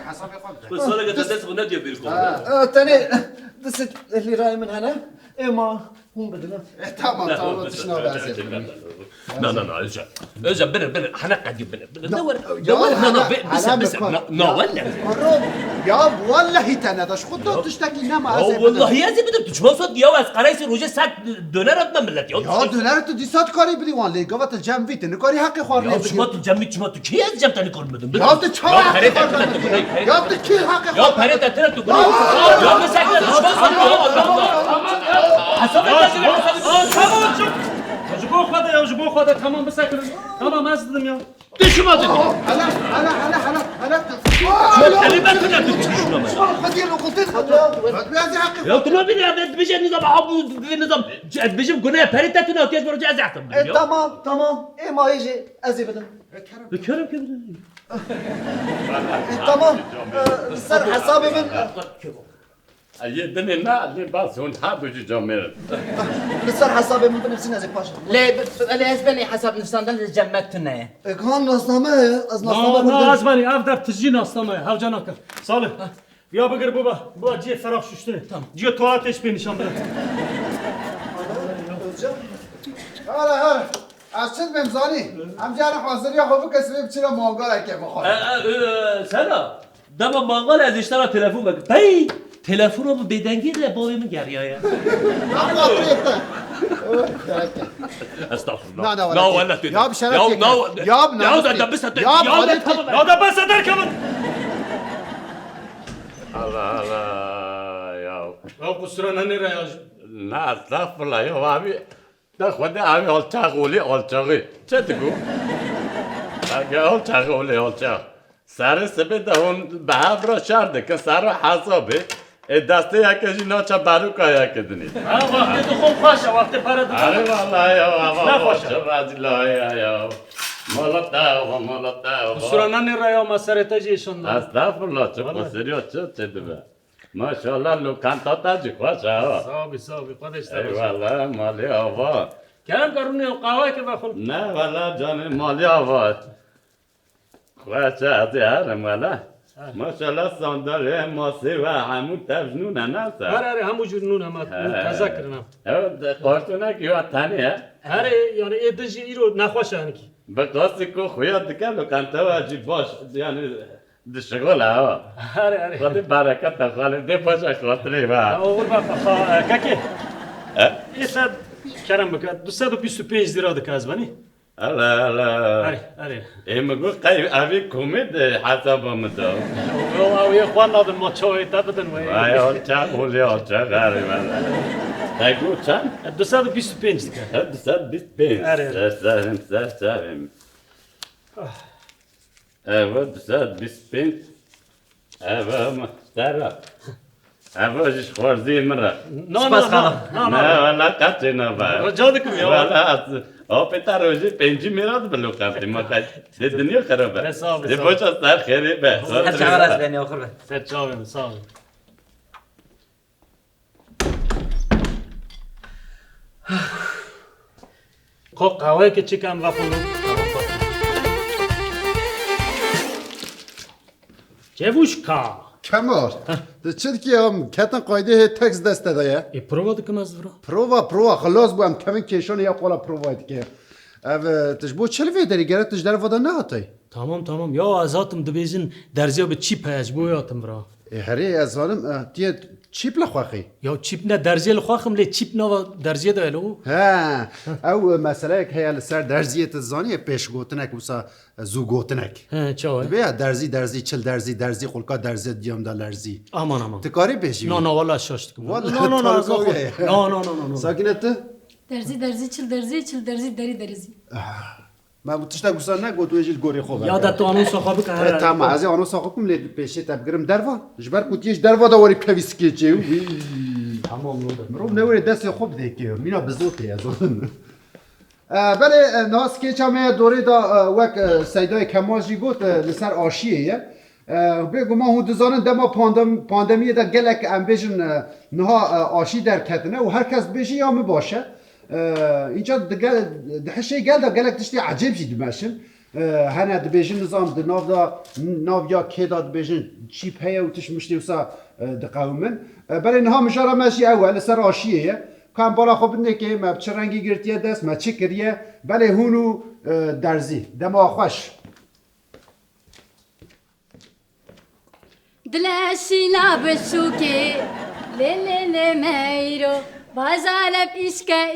حسابي خالد بس انا قلت دس بنادي بيركم تاني دست اللي راي من هنا اما هم بدنا تمام تشنو لازم لا اجا بنر حنقعد دور بس ولا يا والله تنادش خد تشتكي نما والله يا زي بدك تشوف صد يا از قرايس روجه ساعت دونر ما ملت يا دونر تو دي ساعت كاري بدي وان لي قوت الجام فيت نكاري حق خوار يا شما تو جمع شما تو کی از جمع تنی کار بدم يا تو چا يا تو کی حق يا پرت تر تو يا مسكت حساب جبو خدا تمام بسكر تمام ازدم يا شما دي هلا اللي ما كنا تشوفنا خدي له قلت بيازي حق يا تنو بيجي نظام عبو نظام بيجي قلنا پرت تنو كيش برو جاز احسن تمام اما يجي ازي بدم الكلام كده تمام سر حسابي من يدني لا اللي باسون حابو جامر سر حسابي من بنفسي ازي باشا ليه اسباني حساب نفسان دل جمعتنا كان نصنامه از نصنامه ما اسمعني افدر تجي نصنامه هاو جانك صالح يا بقر بابا جي فراغ ششتني تمام جي تواتش بي نشان بده هلا از چند بمزانی هم جان حاضر یا خوب کسی بچرا مانگال که بخواد سنا دم مانگال از اشترا تلفن بک بی تلفن رو بدنگی ده بابی من گریه استغفر الله لا ولا يا بشرف يا ابن يا ده بس يا بس در كمان الله يا قصرنا نرى لا استغفر الله يا ابي ده خدي ابي التغولي التغي تدقوا اگه حال چه خوله حال چه سر سپید اون به هفرا شرده که سر حسابه دسته یکشی ناچه بروکا یک دنید وقتی تو خوب خوشه وقتی پره دو آره والله یا نخوشه. چه رازی یا مالا تا سرانان ریا مسر تجیشون استغفرالله چه بسیاری چه دوه ماشاءالله لوکانتا تاجی خوشه صابی خودش ای والله مالی آوا کرم کرونی قهوه که بخون نه والله جان مالی آوا خوشه از هرم والله ماشاءالله صندوق ماسی و همون تفنونه نه سر آره همو جور نون هم تازه کردم قارتونه که تنیه آره یعنی ادجی ایرو نخوشه انکی به قاسی که خویاد دکه لوکانتا و عجیب باش یعنی دشغل ها آره خودی برکت خاله ده باشه خاطری با اول بخوا ککی ایسا کرم بکن 225 لیرا دکه از بانی آره مگو قیب اوی کمید حسابم دو او یه خوان نادن ما چوی تا بدن وی وای حال چه خولی حال چه غریب تگو چند؟ 225 دکه 225 آره سرم اوه 225 اوه محترم اوه جش خوردی مرا نه والا قطعی نباید رجا دکم یا والا آپیتا روزی پنجی میراد بلو کارتی ما خیلی ده دنیا خرابه ده باشا سر خیلی به هر چهار از بینی آخر به سر چاویم ساویم خب قهوه که چی کم بخونم جوشکا کمال ده چه که هم کتن قایده تکس دست داده ای پرووا دکم از برا پرووا خلاص بو کمین کشون یا قولا پرووا دیگه او تش بو چلوی داری گره تش در ودا نه هاتی تمام یا از هاتم دبیزن درزیا به چیپ هج بو یاتم برا هری از هانم دیه چیپ لخواخی یا چیپ نه درزیا لخواخم لی چیپ نوا درزیا دایلو ها او مسئله که هیال سر درزیت زانی پیش گوتنک وسا زو گوتنک چاوه بیا درزی چل درزی خلقا درزی دیام دا لرزی امان تکاری پیشی نه والا شاشت کم نه ساکنت درزی چل درزی دری ما بتشتا گوسا نگوت ویجل گوری خوبه یادت تو آنو ساخابی که هر تمام از آنو ساخابم لی پیشی تبگرم دروا جبر کوتیش دروا داری پویسکی چه تمام مرو نوری دست خوب دیگه مینا بزوتی از اون بله ناس که چامه دوره دا وک سیدای کماجی گوت لسر آشیه بگو ما هون دزانن دما پاندمیه دا گلک ام بیشن نها آشی در کتنه و هر کس بیشی یا می باشه اینجا دهشه گل دا گلک تشتی عجیب شید باشن هنه دبیجن نظام ناو یا که دا دبیجن چیپ هیا و تش مشتی وسا دقاومن بله نها مجارا ماشی اول سر آشیه کام بالا خوب نه که ما چه رنگی گرتیه دست ما چه کریه بله هونو درزی دما خوش دلشی لابشوکی لی میرو بازالب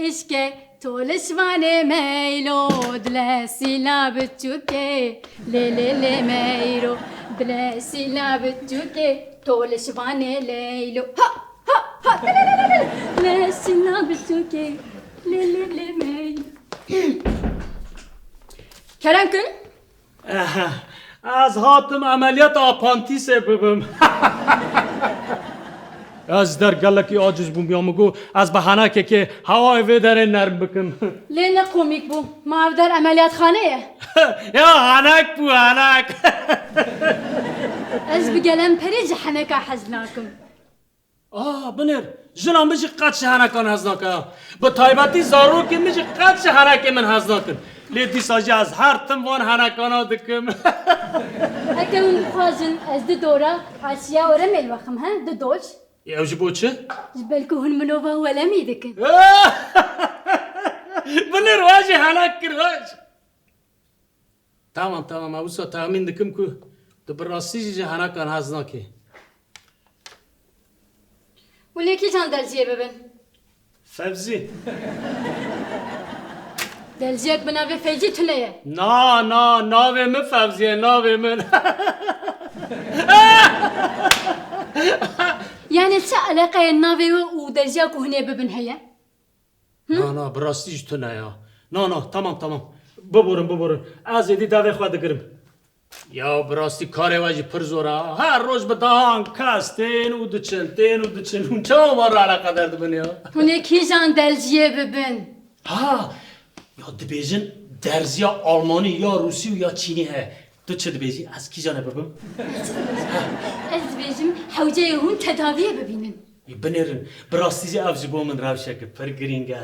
اشکه تولشوانه میلو دلشی لابشوکی لی میرو دلشی لابشوکی تولشوانه لیلو ها دلشی لابشوکی لی میرو کرم کن از هاتم عملیات آپانتیس ببم از در گلکی عاجز بوم یا مگو از بهانه که هوای وی در نرم بکن لین کومیک بو ما در عملیات خانه یا هنک بو هنک از بگلم پری جهنکا حزناکم بنر جنام بجی قدش هنکان حزناکا با تایباتی زارو که میجی قدش هنک من حزناکن لیدی ساجی از هر تنوان هنکانا دکم اگه اون خوازن از دورا حاشیه ورم الوخم ها دوش یا جبو چه؟ جبالكو هن منوفا ولا ميدكن بنر واجي هنك كرواج تمام اوسا تامين دكم كو دبراسي جي هنكان هزناكي وليكي جان دلجيه ببن فبزي دلجيك بنافي فيجي تنيه ناوي من فبزي ناوي من يعني چه علاقه ناوي ودلجيك هنا ببن هيا نه براستیش تو نه یا نه تمام ببرم از ایدی داوی خواه دگرم یا براستی کاری واجی پر زورا هر روز به دهان کستین و دچن اون چه ما را علاقه درد بنیا Hune kîjan delciye bibin. ها یا دبیجن درزیا آلمانی یا روسی و یا چینی هه تو چه دبیجی از کی جانه ببم Ez dibêjim hewceyê hûn tedaviye bibînin. بنرن براستی افزی بو من روشه که پر گرینگه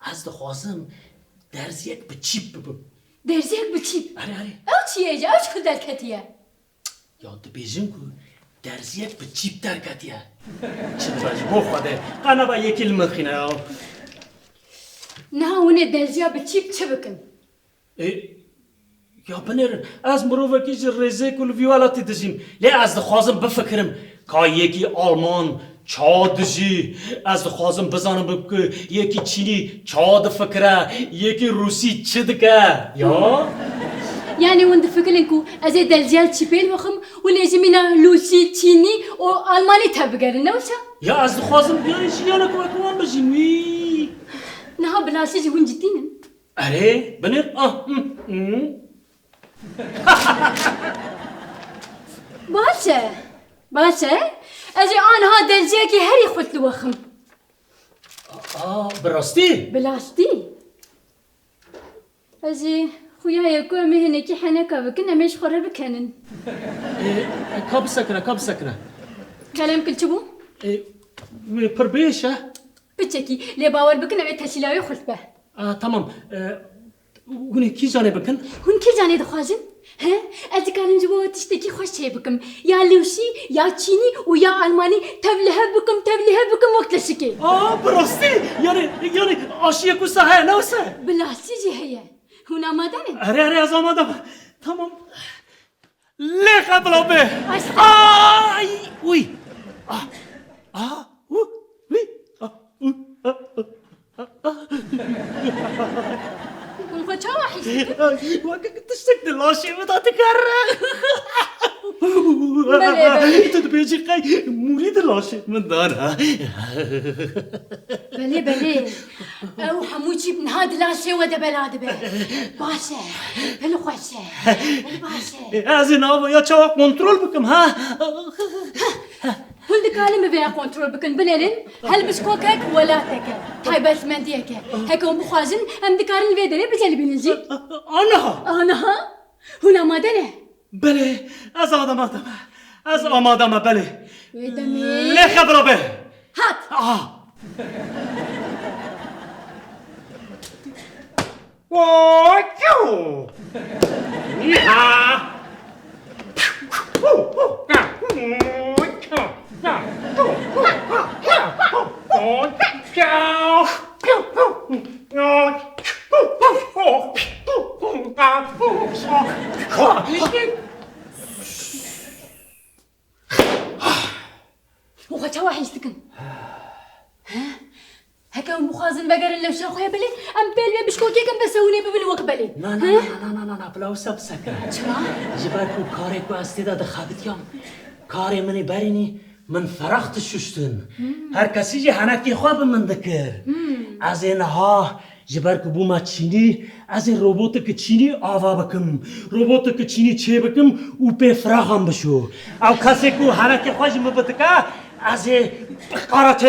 از دخوازم درزیک به چیپ ببم Derziyek biçîp. آره Ew çi ye? Ew çi derketiye? یا دبیجن کو درزیک به چیپ درکتیه چه دبیجی بو خواده قنا با یکی المخینه Niha hûnê derziya biçîp çi bikin? یا بنرن از مروفه که جی ریزه کل ویوالاتی دجیم لی از دخوازم بفکرم که یکی آلمان چا دجی از دخوازم بزنم که یکی چینی چا دفکره یکی روسی چه دکه یا Yani hûn difikirin ku ez ê derziyal çîpêl bixim û lêjimîna Lûsî, Çînî û Almanî tebigerin ne wisa? یا از دخوازم بیانی جیانا کوان بجیم وی Niha bilasî jî hûn ciddînin. اره بنر Baş e. Ez ê aniha derziyekî herî xwe li wexim. براستی Bilastî. Ez ê xuya ku em ê hinekî heneka bikin em ê ji xwe re bikenin. کاب سکنه Kelem kil çi bû? پر بیشه Piçekî lê bawer bikin ev ê teşîlavê xwe be. تمام hûn ê kî janê bikin Hûn kî canê dixwazin? He? Ez dikarim ji bo tiştekî xweş çê bikim. Ya Lûsî, ya Çînî û ya Almanî tevlihev bikim wek leşikê. براستی یعنی آشیه کو سه نه وسه Bilastî jî heye. Hûn amade ne? اره از آمادم تمام لی قبلا به Aşkım. آی وی وی Hûn xwe çawa hîstin? وقت تشتك لاشي بدا تكرر بله. انت تبيجي قاي مريد لاشي من دارها Belê. Ew hemû çîp niha dilaşê we de bela dibe. Baş e. Pil xweş e. Baş e. از ناو یا چاوا کنترل بکم ها Hûn dikarin bi vêya kontrol bikin binêrin helbişkokek welateke taybetmendiyeke. Heke hûn bixwazin em dikarin vê derê bicelibînin jî. Aniha? Hûn amade ne? بله از آمادم بله Wê demê. لی خبرا به Hat. Hûn xwe çawa hîsdikin? Heke hûn bixwazin vegerin lewşa xwe belê em pêl vê bişkokêkin bese hûnê bibin wek belê. نه بلا وسب سکر Çima? جبر کو کاری کو استیدا دخابتیام کاری منی برینی من فرخت ششتن هر کسی جی هنکی خواب من دکر از اینها جبر کو بوما چینی از این روبوت که چینی آوا بکم روبوت که چینی چه بکم او په فراغم بشو او کسی کو هنکی خواه جم بدکا از این قارت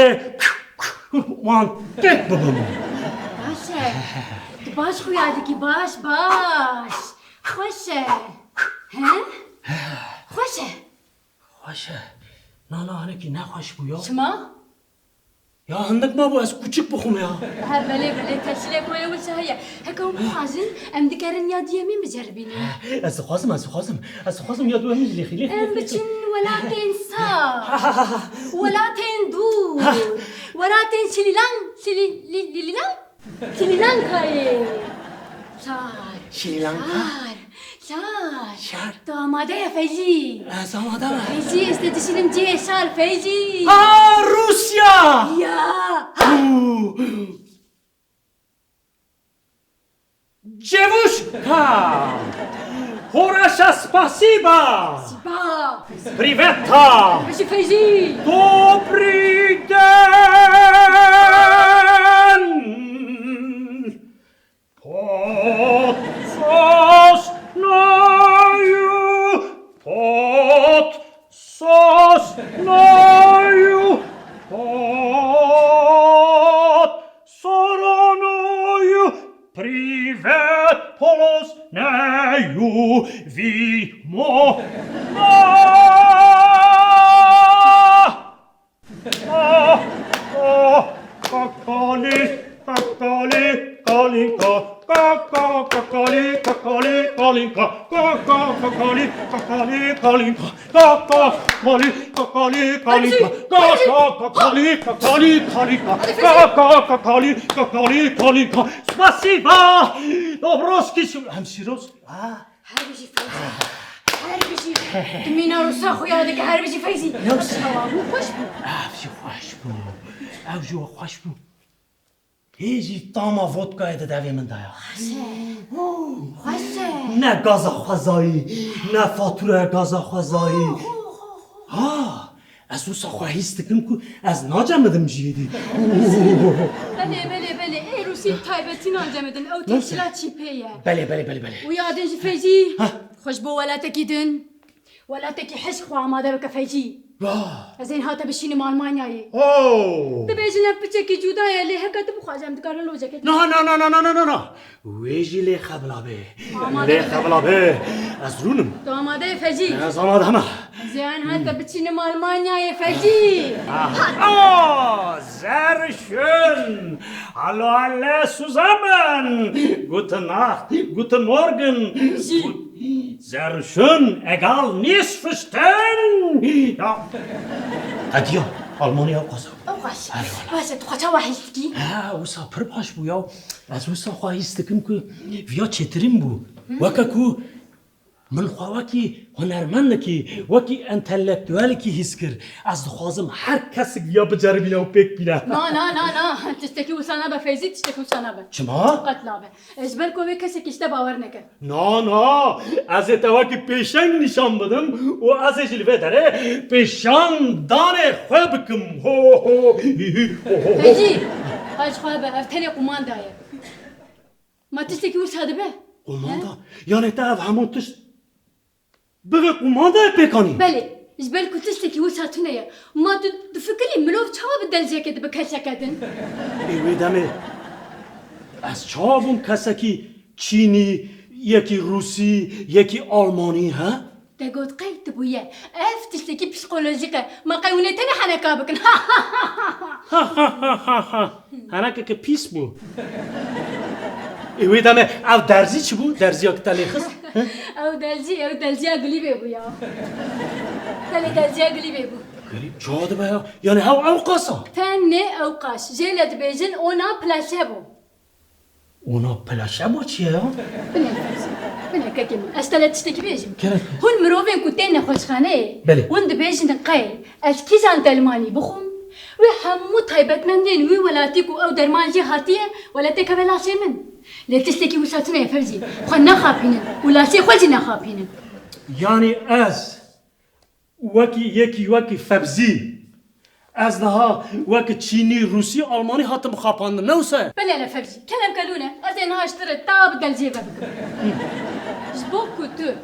وان تک ببم Baş e. Baş xuyadikî baş. Xweş e. He? Xweş e. خوشه نه هنکی نخوش بو یا Çima? یا هندک ما بو از کوچک بخوم یا Ha belê teşîlê ku ew wisa heye. Heke hûn bixwazin em dikarin ya diyemîn biceribînin. از خوازم یا دو همیز لیخی Em biçin welatên saf. Welatên dûr. Welatên Sri Lankayê. Sri Lanka Şar. Tu amade ye Feyzi. از آماده من Feyzi istedişinim cê şar Feyzi. روسیا Ya. Девушка! Хорошо, спасибо! Siba. Привета! Biçi Feyzi. Добрый день! Sosnoyu pot Soronoyu privet polos neyu vimo Kakali, kakali, kalinka, kakali, kakali, kalinka, kakali, kakali, kalinka, kakali, kakali, kalinka, kakali, kakali, kalinka, kakali, kakali, kalinka. Спасибо! Добровский, همشيروس. هر بشي فايزي هر بشي دمينا روسا خويا هذاك هر بشي فايزي نفس مو خوش بو بشي خوش بو جو خوش بو هیچی تاما ودکا ایده دوی من دایا خوشه نه گازا خوزایی نه فاتوره گازا خوزایی از او ساخواهیستکم که از ناجمدم جیدی بله ای روسی تایبتی ناجمدن او تشلا چی پیه بله ويادن جي فيجي خوش بو ولا تكيدن ولا تكي حش خو عماده بك فيجي زين هاتا بشيني مال مانياي تبيجنا بتشكي جودا يلي هكا تبو خاجم تكارن لو جاكيت نه ويجي لي خبلابه لي خبلابه از رونم تو عماده فيجي از آماده همه زين هاتا بتشيني مال مانياي فيجي sehr schön hallo alle zusammen gute Nacht guten Morgen sehr schön egal nicht verstehen ja adieu Almanya قصو باش تخوتا واحدتي وسا پرباش بو یا از وسا خواهیستکم که ویا چترین بو وکا کو من خواهی هنرمند کی وکی انتلکتوال کی حس کر از خوازم هر کسی بیا بجرب بینه و پیک بینه نه تشتكي وسانا بفيزي تشتكي وسانا ب چما؟ قتلابه اجبر کوی کسی کشته باور نکه نه از اتوا که پیشنگ نشان بدم و از جلوه داره پیشان دانه خواه بکم فيجي هاج خوابه افتني قمان دايه ما تشتكي وساده به قماندا یعنی تا همون تشت بغي قماندا پیکانی بله جبال كنت تشتكي وساتنيا ما تفكري ملوف چاوا بدل جاكيت بكشكدن ایوی دمه از چاوون کسکی چینی یکی روسی یکی آلمانی ها تقول قيت بويا اف تشتكي بسيكولوجيكا ما قيونتني حنكابك هناك که پیس بو ایوی دمه او درزی چی بو؟ درزی ها که تلیخست؟ او دلزي اقلي بيبويا تالي دلزي اقلي بيبو غريب جاده بیا یعنی او قاسا فني اوقاش جيلت بيجن اونا بلاشابو اونا پلاشبو چیه ها؟ بنا كاكيما اشتلت تشتكي بيجن كانت هون مروفين كنتين خوشخانه بله وند بيجن قاي اشكيزان دلماني بخم وحمو طيبت مندين وي ولاتيكو او درمان جي هاتيه ولا تكبلا شي من لا تشتكي وساتنا يا فرزي خلنا خابينن ولا شي خلجنا خابينن یعنی از وکی فبزی از نها وکی چینی روسی آلمانی هاتم خاپاندن نوسه بلا لا فرزي كلام كلونه ازين هاشتري تاب دلجيبه بك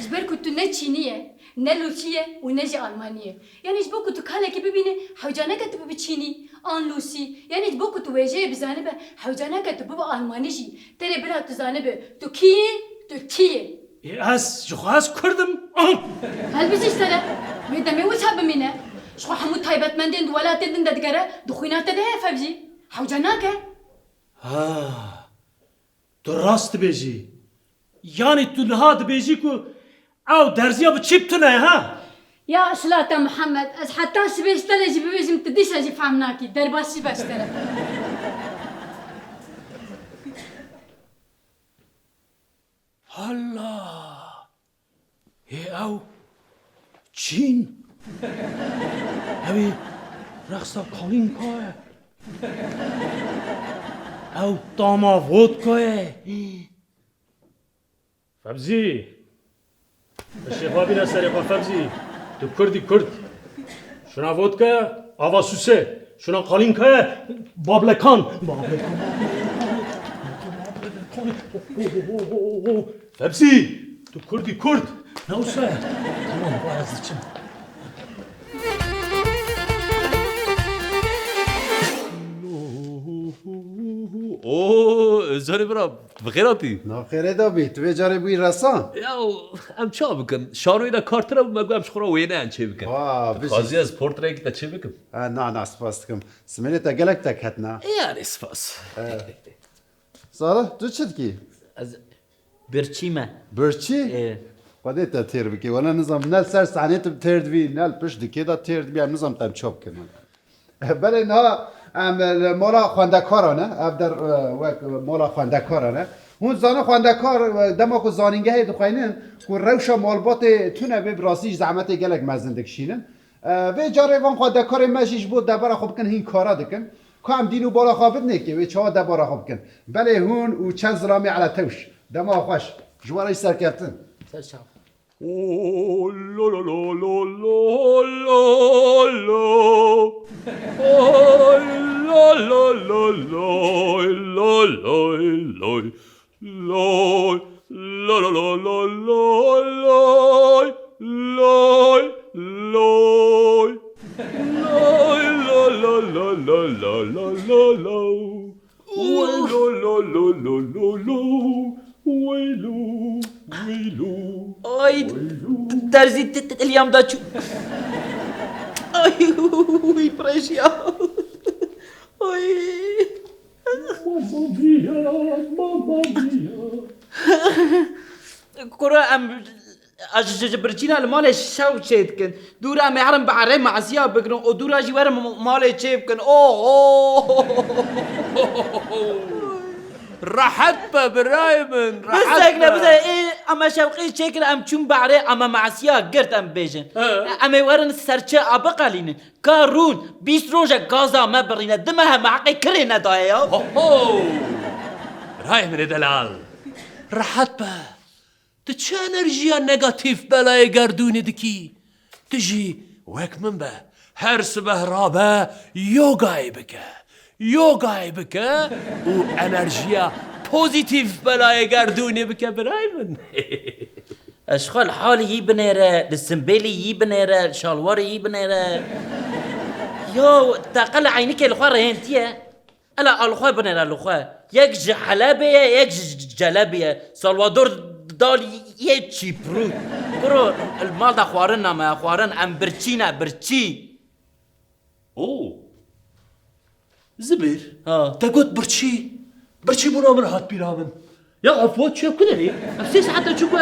جبر كنتو نه چینیه نه روسیه و نه آلمانیه یعنی جبو کتو کاله که ببینه حوجانه که تو ببی چینی آن روسی یعنی جبو کتو ویجه بزنه به حوجانه که تو ببی آلمانی جی تره برا تو زنه به تو کیه از جخواز کردم هل بزیش تره ویدمه وچه بمینه شخوا همو تایبت مندین دولات دن دادگره دخوینات ده فبزی حوجانه که درست بیجی یعنی تو نهاد بیجی که او درزیا به چی بتونه ها يا صلاة محمد از حتى سبيش تلجي ببيجي متديش اجي فهمناكي درباسي باش ترى هلا هي او چین اوی رقصا کالین که او داما ودکه فبزی الشيخ بينا سريقا فبزي تو كردي كرد شنا ودكه آوا سوسه شنا قالين که بابلکان فبزي تو كردي كرد نوسه تمام باز چم جانی برا بخیراتی ناخیره دابی تو جاری بوی رسان یا ام چا بکن شانوی دا کارتر مگو ام شخورا وینه ان چه بکن خازی از پورت رنگ تا چه بکن نه سپاس کم سمینه تا گلک تک هتنا یعنی سپاس سارا تو چد کی؟ از برچیمه برچی؟ خواهده تا تیر بکی ولی نظام نل سر صحنه تا ترد بی نل پشت دکی دا ترد بی هم نظام تم چوب کنم بله نه مالا خواندکارانه اب در مالا خواندکارانه اون زانه خواندکار دما کو زانینگه هی دخواینن کو روشا مالبات تونه به براسیش زحمت گلک مزندک شینن و جاره وان خواندکار مجیش بود دبر خوب کن هین کارا دکن که هم دینو بالا خوابت نکی و چه دبر خوب کن بله هون و چند زرامی علی توش دما خوش جوارش سر کردن سر شاو Oh la la la la la la la. Oh la la la la la la la. La la la la la la la la. La la la la la la la la. La la la la la la. ويلو ويلو آی درزی اليوم دا چو آی وی پرشیا آی ماما میا ماما میا کرا ام برچینا المال شو چید کن دورا معرم بعره معصیا بکنن و دورا جوار مال چیب کن اوه راحت برايمن بسكنا بس ايه اما شوقي شكل ام چون بعري اما معسيا قرت ام بيجن اما ورن سرچه ابقالين كارون 20 روجا غازا ما برينا دمها معقي كرينا دايا هو برايمن دلال راحت تو چه انرژیا نگاتیف بلای گردونی دکی تجي وك من به هر صبح رابع يوغاي بکه و انرژیا پوزیتیف بلای گردونی بکه برای من اشخال حالي يبنيره السنبيلي يبنيره الشالوار يبنيره يو تقل عينك الخوار هنتيه الا الخوار بنيره الخوار يك حلبيه يك جلبيه سلوادور دال يچي برو برو المال دا خوارن ما خوارن ام برچينا برچي اوه زبير تقول برشي منامر هات بيرامن يا افوت شو كده ليه؟ افسيس حتى تشوف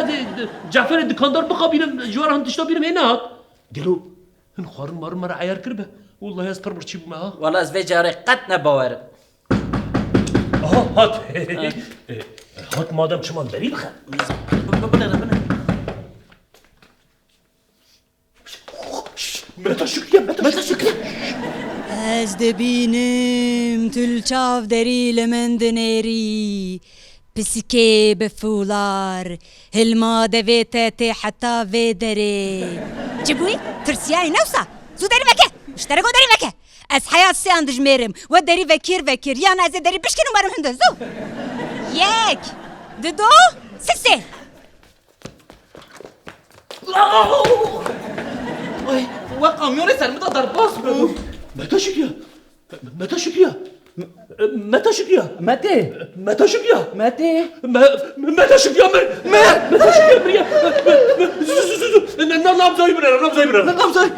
جعفر الدكاندار بقى بينم جوارهم تشتو بينم هناك قالوا نخور مر عيار كربه والله يذكر برشي معاه والله زفي جاري قتنا باور هات هات مادام شمان داري بخير متى شكرا از دبینم تل چاو دری لمن دنری پسکه بفولار هلما دویت تی حتا وی دری جبوی ترسیای نوسا زو دری وکه اشترکو دری وکه از حیات سیان دجمیرم و دری وکیر یان از دری بشکنم برم هنده زو یک دو سه وقام سر متى ضرباس بو متى شكيا متى شكيا متى نام زي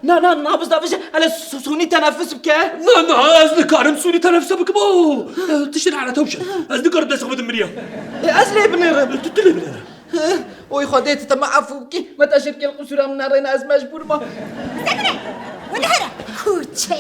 لا نابز دافش على سوني تنفس بك لا أزلي كارم سوني تنفس بك بو تشتري على توشة أزلي كارم دسخ بدم مريا أزلي بنير تتلي بنير وي خديت تما عفوكي ما تشركي القصورة من نارينا أز مجبور ما سكنة ونهرة كوتشي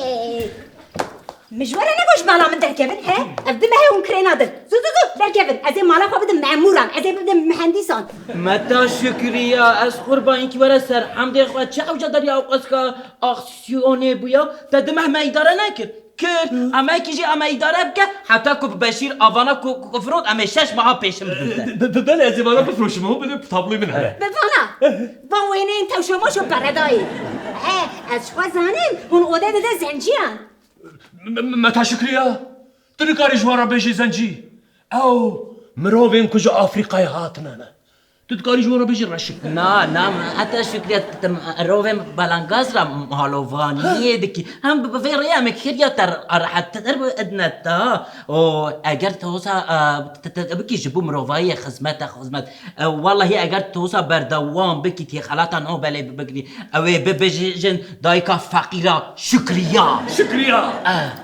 مجوارة نقوش مالا من در كيفن ها أبدي ما هي ونكرين هذا زو در كيفن أزي مالا خو بدم معموران أزي بدم مهندسان متى شكريا أز قربان كي ورا سر حمدي خو تشاو جدري أو قسكا أكسيوني بويا تدمه ما إدارة نكر كر اما كيجي اما اداره بك حتى كوب بشير افانا كفرود اما شاش معها بيشم بله از انا بفروش ما هو بده طابلي منها بفانا با وينين تو شما شو برداي از شو زانم اون اوده ده زنجيان متى شكريا تنكاري جوارا بيجي زنجي او مروفين كجو افريقيا هاتنا تو دکاری جوارا بجی رشک نه حتی شکریت رویم بلنگاز را مالوانیه دکی هم به ریا مکریا تر راحت تر ادنتا و اگر توسا بکی جبو مروایی خدمت والله اگر توسا بردوام بکی تی خلاطا نو بله بگری اوه ببجن دایکا فقیرا شکریا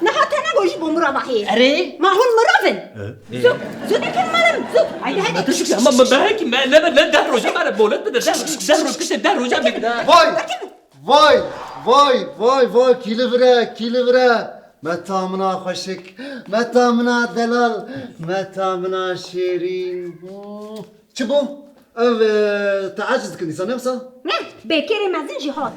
نه حتی نگوش بو مروایی اره ما هون مروفن زو دکن منم زو هيدا تشكي اما ما بهاكي ما لا ده روجا ما بولد بده ده روجا ده روجا بده وای کیلوره متامنا خوشک متامنا دلال متامنا شیرین چه بو؟ او تعجز کنی سا نفسا؟ نه بكيري مازن جهات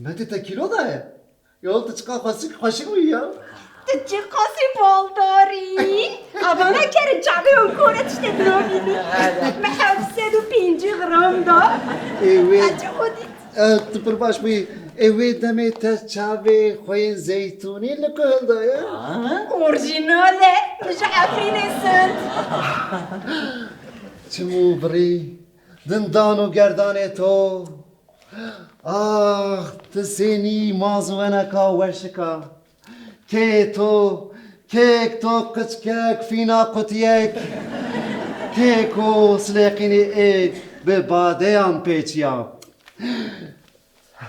متی تا کیلو ده یال تا چقا خوشک بوی یا؟ تجي قاسي بالداري أبا ما كان جابي وكورة تشتد نوبيني بحفسد وبينجي غرام دا أجودي تپر باش بوی اوی دمی تا چاوی خوی زیتونی لکل دا یا؟ أورجينالي مش عفريني سنت چمو بری دندان و گردان تو تسینی مازوانکا ورشکا کیک تو قچکک فینا قطیک کیک و سلیقینی ایک به بادیان پیچیا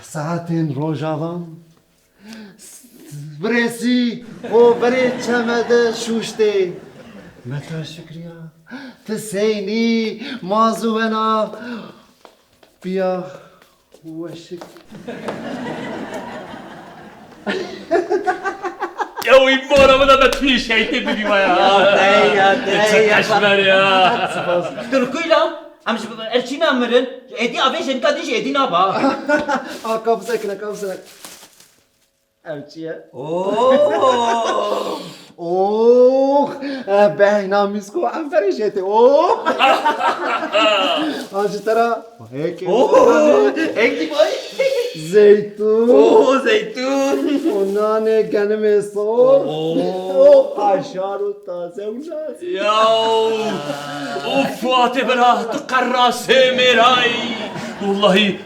ساعتین روژاوان برسی و بری چمده شوشته متا شکریا تسینی مازونا بیا وشک يا وي مورا ولا ما تفيش هيتي بدي ويا اشمر يا تركيلا امش ارشينا مرن ادي افيش انت ديش ادي نابا كابسك اوچیه بهنا میسکو هم فرشته آنچه ترا هیک دی بای زیتون و نان گنم سور قشار و تازه و ناز اوف برا تقراسه میرای والله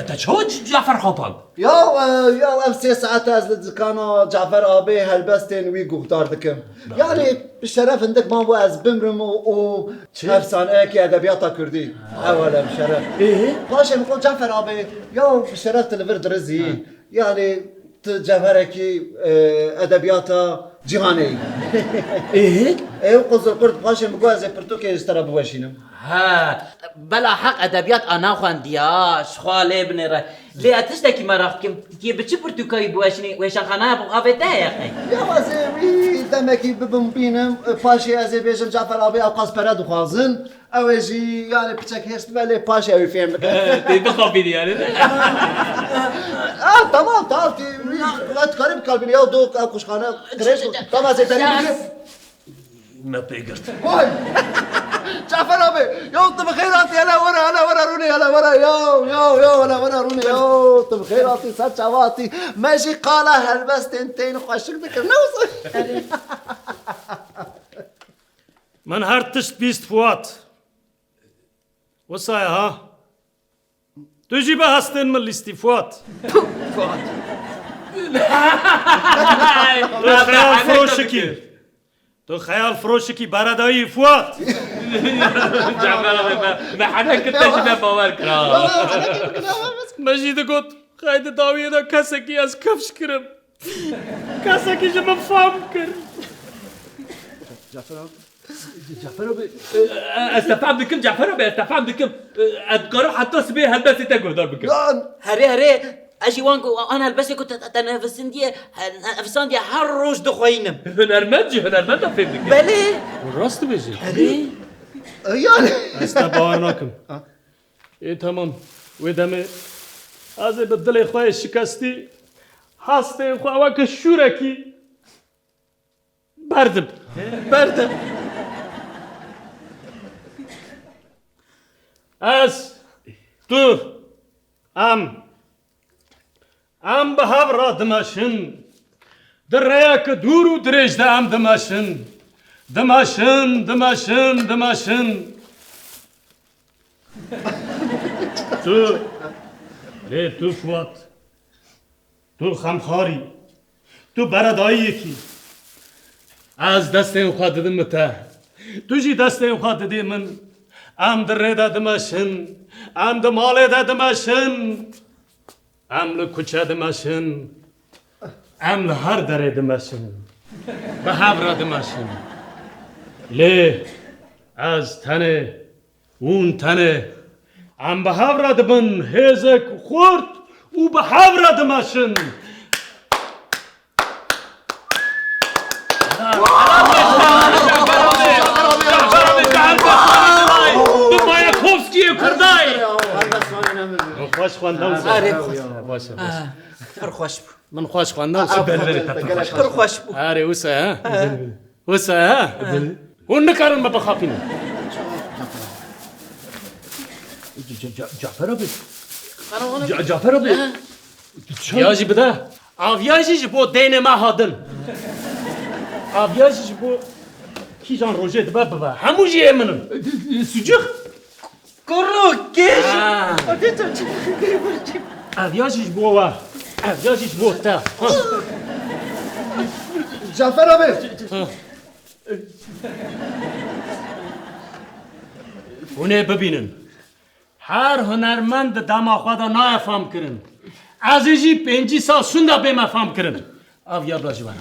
تشود جعفر خطاب یا ام 3 ساعت از دکانا جعفر آبی هلبستین وی گفتار دکم یعنی شرف اندک ما بو از بمرم و افسانه که ادبیاتا کردی اولا شرف باشه میخوام جعفر آبی یا شرف تلفر درزی یعنی جعفر کی ادبیاتا جهانی قصر قرد باشه میگو از پرتو که اشترا بوشینم ها بلا حق ادبيات انا خواندياش خالي بن را ليه تشتكي مراحكم كي بتشي برتقالي بواشني ويش خنا بغافته يا اخي يا وزيري دمكي ببن بينم باشي ازي بيجم جعفر ابي اوقاس براد خوازن اوجي يعني بتشك هست بالي باشي اوي فهم تخافي يعني تمام تعرفي لا تقرب قلبي يا دوك اكوش خانه كريش طبعا زي تاني ما بيقرت واي جعفر ابي يا انت بخيراتي هلا ورا روني هلا ورا يا هلا ورا روني يا انت بخيراتي ساتشواتي ماشي قالها هلبس تنتين خوشك ذكر نوصل من هر تشت بیست فوات وصايا ها تجي بقى هستن من لیستی فوات تو خیال فروشکی برادایی فوات جعفر ما حدا كنت اجي باور كرا مجید گفت خیلی داویه دا کسکی از کفش کرم کسکی جب فهم کرد جعفر ابي استفهم بكم جعفر ابي استفهم بكم اذكروا حتى سبي هلبس تقدر بكم هري اجي وانكو انا البس كنت اتنافسن دي افسان دي هر روز دخوينم هنرمند فهمتك بله راست بيجي هري يعني استبارناكم ايه تمام ودمي از بدل خواه شکستی هسته خواه که شورکی بردم از تو ام به هفرا دماشن در ریا که دور و درش ده ام دماشن دماشن تو فوات تو خمخاری تو برادایی یکی از دست این خواه دادم مته تو جی دست این خواه دادی من ام در ریده دماشن ام در ماله ده دماشن ام لکوچه دماشن ام لهر دره دماشن به هفره دماشن لی از تنه اون تنه ام به هفره دبن هزک خورد او به هفره دماشن خوش خواندم باشه خوش بو من خوش خواندم پر خوش بو آره اوسه ها اون نکارن ما بخاپینه جعفر abi یاجی بده آویاجی بو دین ما هادن آویاجی بو کی جان روژه دبا بابا همو جیه منم سوجخ کرو کش آویاجی بو آویاجی بو تا جعفر abi اونه ببینن هر هنرمند دما خدا نه فهم کرن عزیزی 5 سال سوندا به ما فهم کرن آویا راجوان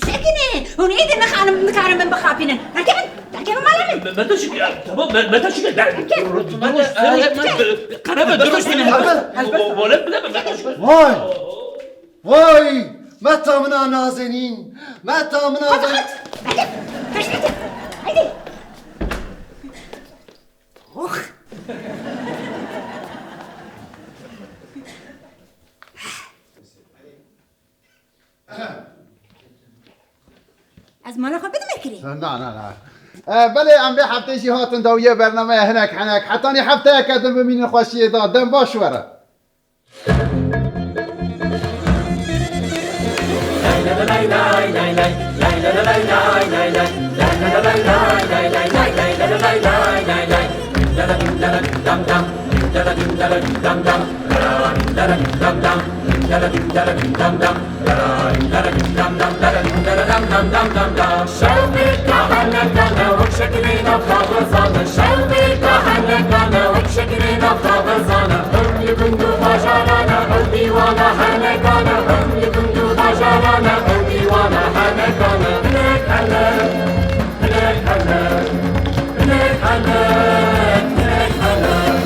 ساكنة هون ايدي نكارم من بخابينا ركبن مالنا ما تشكي ما تشكي قرابة درش من وای متى منا نازنين متى منا هيدي اخ از مالا خود بدم اکری نه بله ام به هفته شی هاتن داویه برنامه هنک حتی نی هفته کدم ببینین خوشی دادم باش وره شوقي كحلك انا وشكلنا خبزانه شوقي كحلك انا وشكلنا خبزانه هم يكندو بجارانا هم ديوانا حنكانا هم يكندو بجارانا هم ديوانا حنكانا لك حلك لك حلك لك حلك لك حلك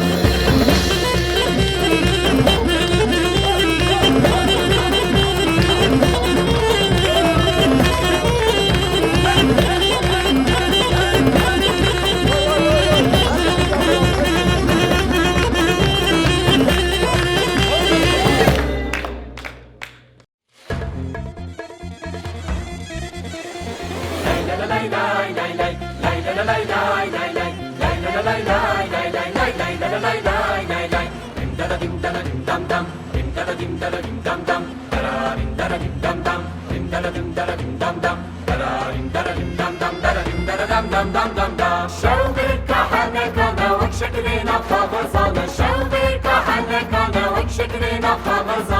شوقي كحلك انا وشكلنا خبزانه شوقي كحلك انا وشكلنا خبزانه